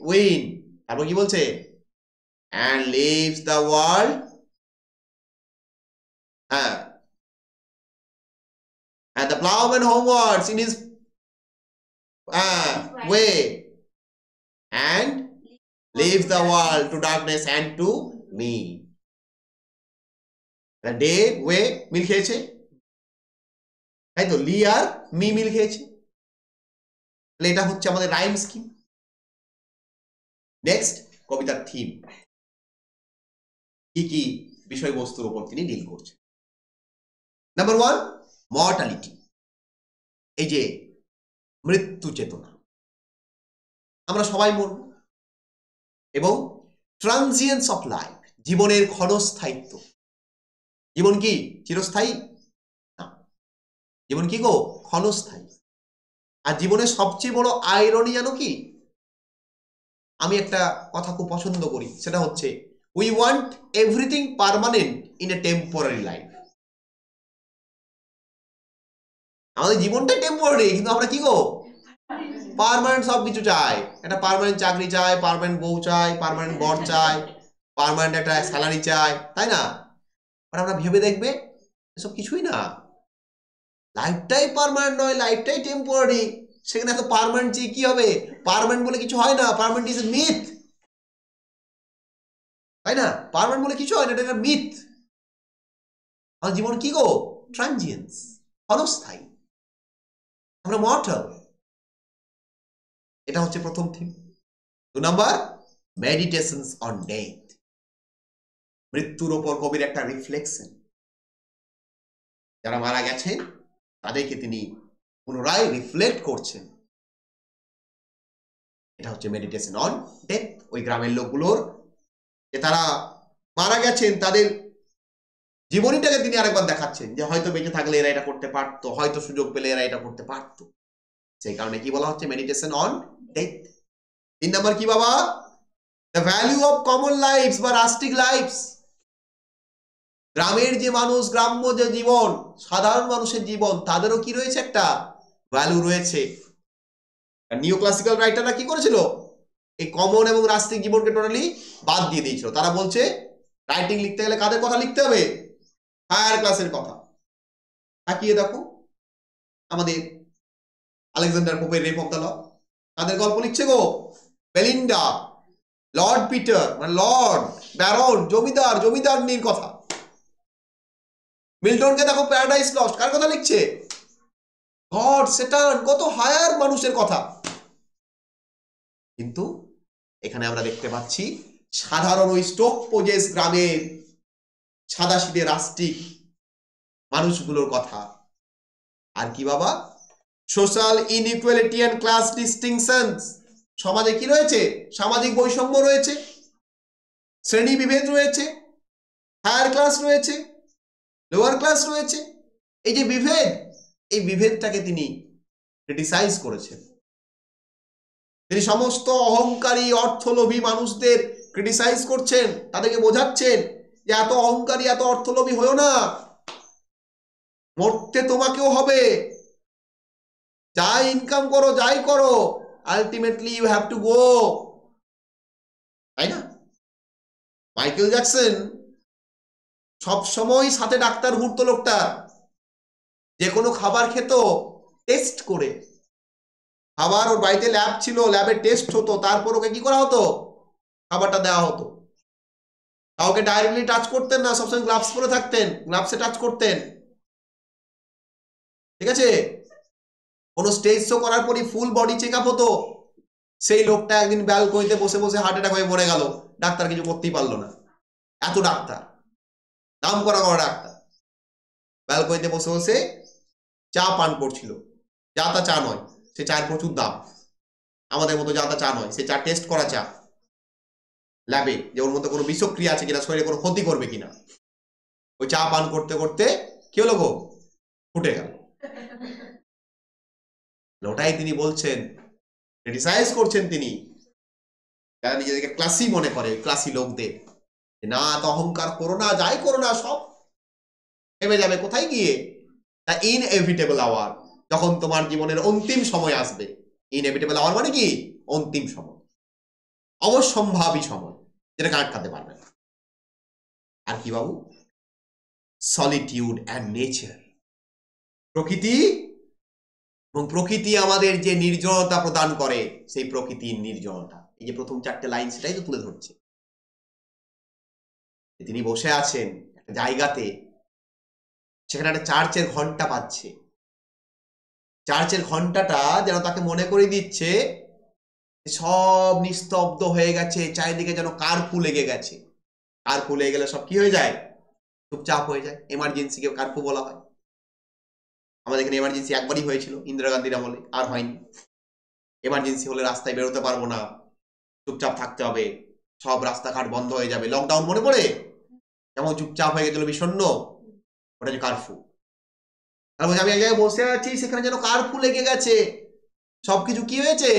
S1: wind. তারপর কি বলছে? and leaves the world, and the plowman homewards in his way, and leaves the world to darkness and to me. The day way মিল খেয়েছে, তাই তো? লি আর me মিল খেয়েছে। তাহলে এটা হচ্ছে আমাদের রাইম স্কিম। নেক্সট, কবিতার থিম, কি কি বিষয়বস্তুর উপর তিনি ডিল করছেন। নাম্বার 1, মর্টালিটি, এই যে মৃত্যু চেতনা, আমরা সবাই মরব। এবং ট্রানজিয়েন্স অফ লাইফ, জীবনের ক্ষণস্থায়িত্ব। জীবন কি চিরস্থায়ী? না, জীবন কি গো? ক্ষণস্থায়ী। আর জীবনের সবচেয়ে বড় আইরনি জানো কি? আমি একটা কথা খুব পছন্দ করি, সেটা হচ্ছে we want everything permanent in a temporary life. আমাদের জীবনটাই টেম্পোরারি, কিন্তু আমরা কি গো? পার্মানেন্ট সবকিছু চাই। একটা পার্মানেন্ট চাকরি চাই, পার্মানেন্ট বউ চাই, পার্মানেন্ট বর চাই, পার্মানেন্ট একটা স্যালারি চাই, তাই না? আর আমরা ভেবে দেখবে এসব কিছুই না। লাইফটাই পার্মানেন্ট নয়, লাইফটাই টেম্পোরারি। সেখানে এত পার্মানেন্ট যে কি হবে? পার্মানেন্ট বলে কিছু হয় না, পার্মানেন্ট ইজ এ মিথ, তাই না? পার্মানেন্ট বলে কিছু হয় না, এটা একটা মিথ। আমার জীবন কি গো? ট্রানজিয়েন্স, ক্ষণস্থায়ী। আমরা মর্টাল। এটা হচ্ছে প্রথম theme. 2 number, meditations on death, মৃত্যুর উপর কবির একটা রিফ্লেকশন। যারা মারা গেছেন তাদেরকে তিনি পুনরায় রিফ্লেক্ট করছেন। এটা হচ্ছে মেডিটেশন অন ডেথ। ওই গ্রামের লোকগুলোর যে তারা মারা গেছেন, তাদের জীবনীটাকে তিনি আরেকবার দেখাচ্ছেন, যে হয়তো বেঁচে থাকলে এরা এটা করতে পারতো, হয়তো সুযোগ পেলে এরা এটা করতে পারতো। সেই কারণে কি বলা হচ্ছে? Meditation on death. 3 নাম্বার কি বাবা? The value of common lifes বা রাস্টিক লাইফস। গ্রামের যে মানুষ, গ্রাম্য যে জীবন, সাধারণ মানুষের জীবন, তাদেরও কি রয়েছে? একটা ভ্যালু রয়েছে। নিও ক্লাসিক্যাল রাইটাররা কি করেছিল? এই কমন এবং রাস্টিক জীবনকে টোটালি বাদ দিয়ে দিয়েছিল। তারা বলছে রাইটিং লিখতে গেলে কাদের কথা লিখতে হবে? হায়ার ক্লাসের কথা। তাকিয়ে দেখো আমাদের আলেকজান্ডার পোপের রেপ অফ দ্য ল, তাদের গল্প লিখছে গো। বেলিন্ডা, লর্ড পিটার মানে লর্ড ব্যারন, জমিদার, জমিদারনির কথা। মিল্টনকে দেখো প্যারাডাইস লস্ট, কার কথা লিখছে? গড, সেটান, কত হায়ার মানুষের কথা। কিন্তু এখানে আমরা দেখতে পাচ্ছি সাধারণ ওই স্টোক পোজেস গ্রামের সাদাসিধে রাস্টিক মানুষগুলোর কথা। আর কি বাবা? Social inequality and class distinctions, সমাজে কি রয়েছে? সামাজিক বৈষম্য রয়েছে, শ্রেণী বিভেদ রয়েছে, হায়ার ক্লাস রয়েছে, লোয়ার ক্লাস রয়েছে। এই যে বিভেদ, এই বিভেদটাকে তিনি ক্রিটিসাইজ করেছেন। তিনি সমস্ত অহংকারী অর্থলোভী মানুষদের ক্রিটিসাইজ করছেন, তাদেরকে বোঝাচ্ছেন যে এত অহংকারী এত অর্থলোভী হয়েও না, মরতে তোমাকেও হবে, যাই ইনকাম করো যাই করো, ultimately you have to go, তাই না? মাইকেল জ্যাকসন সবসময় সাথে ডাক্তার ঘুরতো লোকটা, যে কোনো খাবার খেত টেস্ট করে, খাবার ওর বাড়িতে ল্যাব ছিল, ল্যাবে টেস্ট হতো, তারপর ওকে কি করা হতো, খাবারটা দেওয়া হতো। কাউকে ডাইরেক্টলি টাচ করতেন না, সবসময় গ্লাভস পরে থাকতেন, গ্লাভসে টাচ করতেন, ঠিক আছে? কোনো স্টেজ শো করার পরই ফুল বডি চেক আপ হতো। সেই লোকটা একদিন ব্যালকনিতে বসে বসে হার্ট অ্যাটাক হয়ে মরে গেল, ডাক্তার কিছু করতেই পারলো না। এত ডাক্তার, নাম করা ডাক্তার, ব্যালকনিতে বসে বসে চা পান করছিল, যা তা চা নয়, সে চায়ের প্রচুর দাম, আমাদের মতো যা তা চা নয়, সে চা টেস্ট করা চা ল্যাবে, যে ওর মধ্যে কোনো বিষক্রিয়া আছে কিনা, শরীরে কোনো ক্ষতি করবে কিনা। ওই চা পান করতে করতে কি হলো গো, ফুটে গেল। ওটাই তিনি বলছেন, ক্রিটিসাইজ করছেন তিনি, যারা নিজেদেরকে ক্লাসি মনে করে, ক্লাসি লোকদের, না তো অহংকার করো না, যাই করো না, সব থেমে যাবে কোথায় গিয়ে, দ্য ইনএভিটেবল আওয়ার, যখন তোমার জীবনের অন্তিম সময় আসবে। ইনএভিটেবল আওয়ার মানে কি, অন্তিম সময়, অবশ্যম্ভাবী সময়, যেটাকে আটকাতে পারবে না। আর কি বাবু, সলিটিউড অ্যান্ড নেচার, প্রকৃতি, এবং প্রকৃতি আমাদের যে নির্জনতা প্রদান করে, সেই প্রকৃতির নির্জনতা, এই যে প্রথম চারটে লাইন, সেটাই তো তুলে ধরছে। তিনি বসে আছেন একটা জায়গাতে, সেখানে একটা চার্চের ঘন্টা পাচ্ছে, চার্চের ঘন্টাটা যেন তাকে মনে করে দিচ্ছে সব নিস্তব্ধ হয়ে গেছে, চারিদিকে যেন কার্ফু লেগে গেছে। কার্ফু লেগে গেলে সব কি হয়ে যায়, চুপচাপ হয়ে যায়। এমার্জেন্সিকে কার্ফু বলা হয়। আমাদের এখানে এমার্জেন্সি একবারই হয়েছিল ইন্দিরা গান্ধীর আমলে, আর হয়নি। এমার্জেন্সি হলে রাস্তায় বেরোতে পারবো না, চুপচাপ থাকতে হবে, সব রাস্তাঘাট বন্ধ হয়ে যাবে। লকডাউন মনে পড়ে, যেমন চুপচাপ হয়ে গেছিল বিষণ্ণ, ওটা যে কার্ফু। আর বলছি আমি এক জায়গায় বসে আছি, সেখানে যেন কার্ফু লেগে গেছে, সবকিছু কি হয়েছে,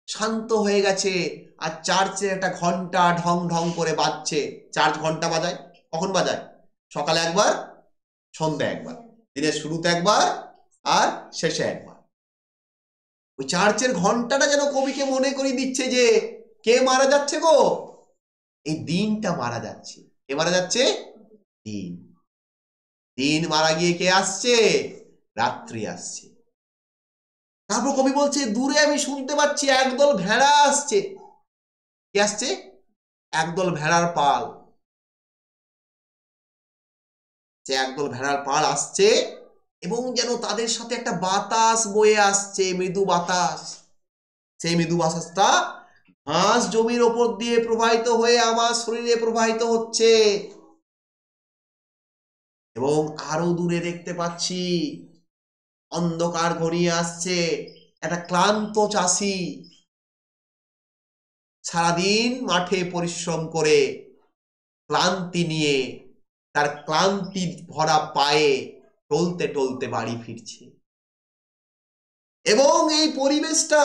S1: শান্ত হয়ে গেছে। আর চার্চে একটা ঘন্টা ঢং ঢং করে বাজছে। চার্চ ঘন্টা বাজায় কখন বাজায়, সকালে একবার, সন্ধ্যা একবার, দিনের শুরুতে একবার, আর শেষে একবার। ওই চার্চের ঘন্টাটা যেন কবিকে মনে করিয়ে দিচ্ছে যে কে মারা যাচ্ছে গো, এই দিনটা মারা যাচ্ছে। কে মারা যাচ্ছে, দিন। দিন মারা গিয়ে কে আসছে, রাত্রি আসছে। তারপর কবি বলছে দূরে আমি শুনতে পাচ্ছি একদল ভেড়া আসছে। কে আসছে, একদল ভেড়ার পাল, যে একদল ভেড়ার পাল আসছে, এবং যেন তাদের সাথে একটা বাতাস বয়ে আসছে, মৃদু বাতাস। সেই মৃদু বাতাসটা ঘাস জমির ওপর দিয়ে প্রবাহিত হয়ে আমার শরীরে প্রবাহিত হচ্ছে। এবং আরো দূরে দেখতে পাচ্ছি অন্ধকার ঘনিয়ে আসছে, একটা ক্লান্ত চাষি সারাদিন মাঠে পরিশ্রম করে ক্লান্তি নিয়ে, তার ক্লান্তি ভরা পায়ে টলতে টলতে বাড়ি ফিরছে। এবং এই পরিবেশটা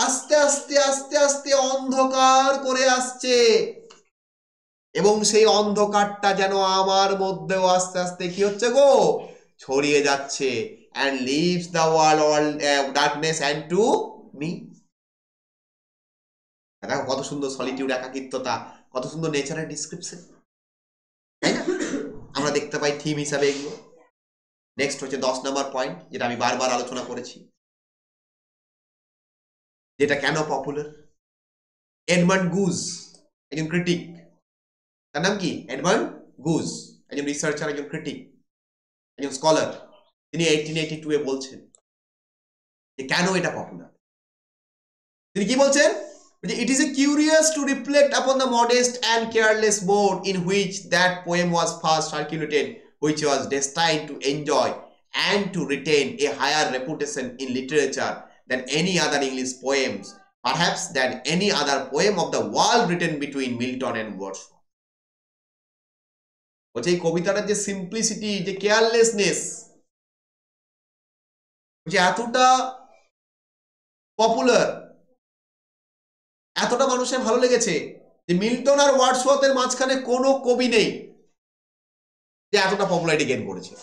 S1: আস্তে আস্তে আস্তে আস্তে অন্ধকার করে আসছে, এবং সেই অন্ধকারটা যেন আমার মধ্যেও আস্তে আস্তে কি হচ্ছে গো, ছড়িয়ে যাচ্ছে। and leaves the world darkness and to me। দেখো কত সুন্দর সলিটিউড, একাকিত্বতা, কত সুন্দর নেচারের ডিসক্রিপশন, তাই না? আমরা দেখতে পাই থিম হিসাবে এগুলো। নেক্সট হচ্ছে 10 নম্বর পয়েন্ট, যেটা আমি বারবার আলোচনা করেছি, যেটা কেন পপুলার। এডমান্ড গুজ একজন ক্রিটিক, তার নাম কি, এডমান্ড গুজ, একজন রিসার্চার, একজন ক্রিটিক, একজন স্কলার। তিনি 1882 বলছেন যে কেন এটা পপুলার। তিনি কি বলছেন, it is curious to reflect upon the modest and careless mode in which that poem was first circulated, which was destined to enjoy and to retain a higher reputation in literature than any other English poems, perhaps than any other poem of the world written between Milton and Wordsworth। বলছে এই কবিতাটার যে simplicity, যে carelessness, যে এতটা popular, এতটা মানুষের ভালো লেগেছে যে মিল্টন আর ওয়ার্ডসওয়ার্থের মাঝখানে কোনো কবি নেই যে এতটা পপুলারিটি গেইন করেছে।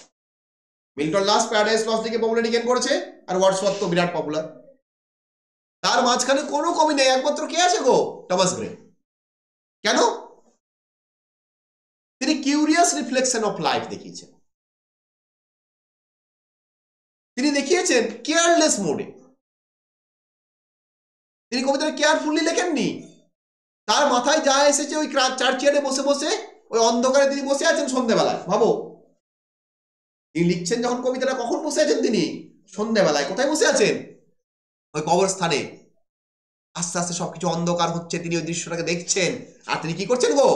S1: মিল্টন লাস্ট প্যারাডাইস লস্ট লিখে পপুলারিটি গেইন করেছে, আর ওয়ার্ডসওয়ার্থ তো বিরাট পপুলার। তার মাঝখানে কোনো কবি নেই, একমাত্র কে আছে গো? Thomas grey. কেন? তিনি কিউরিয়াস রিফ্লেকশন অফ লাইফ দেখিয়েছেন, তিনি দেখিয়েছেন কেয়ারলেস মোডে। তিনি কবিতাটা কেয়ারফুলি লেখেননি, তার মাথায় যা এসেছে ওই চার চেয়ারে বসে বসে ওই অন্ধকারে তিনি বসে আছেন সন্ধ্যেবেলায়। ভাবো, তিনি লিখছেন যখন কবিতাটা, কখন বসে আছেন তিনি? সন্ধ্যেবেলায়। কোথায় বসে আছেন? ওই কবরস্থানে। আস্তে আস্তে সবকিছু অন্ধকার হচ্ছে, তিনি ওই দৃশ্যটাকে দেখছেন, আর তিনি কি করছেন গো?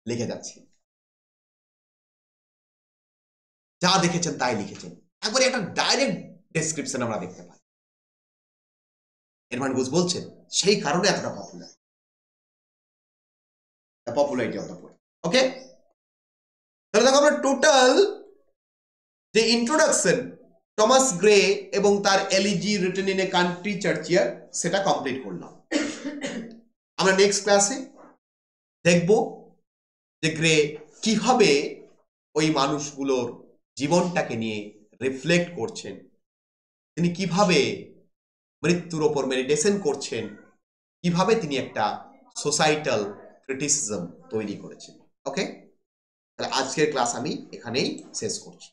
S1: লিখে যাচ্ছেন। যা দেখেছেন তাই লিখেছেন, একবারে একটা ডাইরেক্ট ডেসক্রিপশন আমরা দেখতে পাই। এরমান ঘোষ বলছেন সেই কারণে এতটা popular, the popularity of the poet. Okay, তাহলে দেখো আমরা টোটাল যে ইন্ট্রোডাকশন টমাস গ্রে এবং তার elegy written in a country churchyard সেটা কমপ্লিট করলাম। আমরা নেক্সট ক্লাসে দেখব যে গ্রে কিভাবে ওই মানুষগুলোর জীবনটাকে নিয়ে রিফ্লেক্ট করছেন, তিনি কিভাবে মৃত্যুর ওপর মেডিটেশন করছেন, কিভাবে তিনি একটা সোসাইটাল ক্রিটিসিজম তৈরি করেছেন। ওকে, তাহলে আজকের ক্লাস আমি এখানেই শেষ করছি।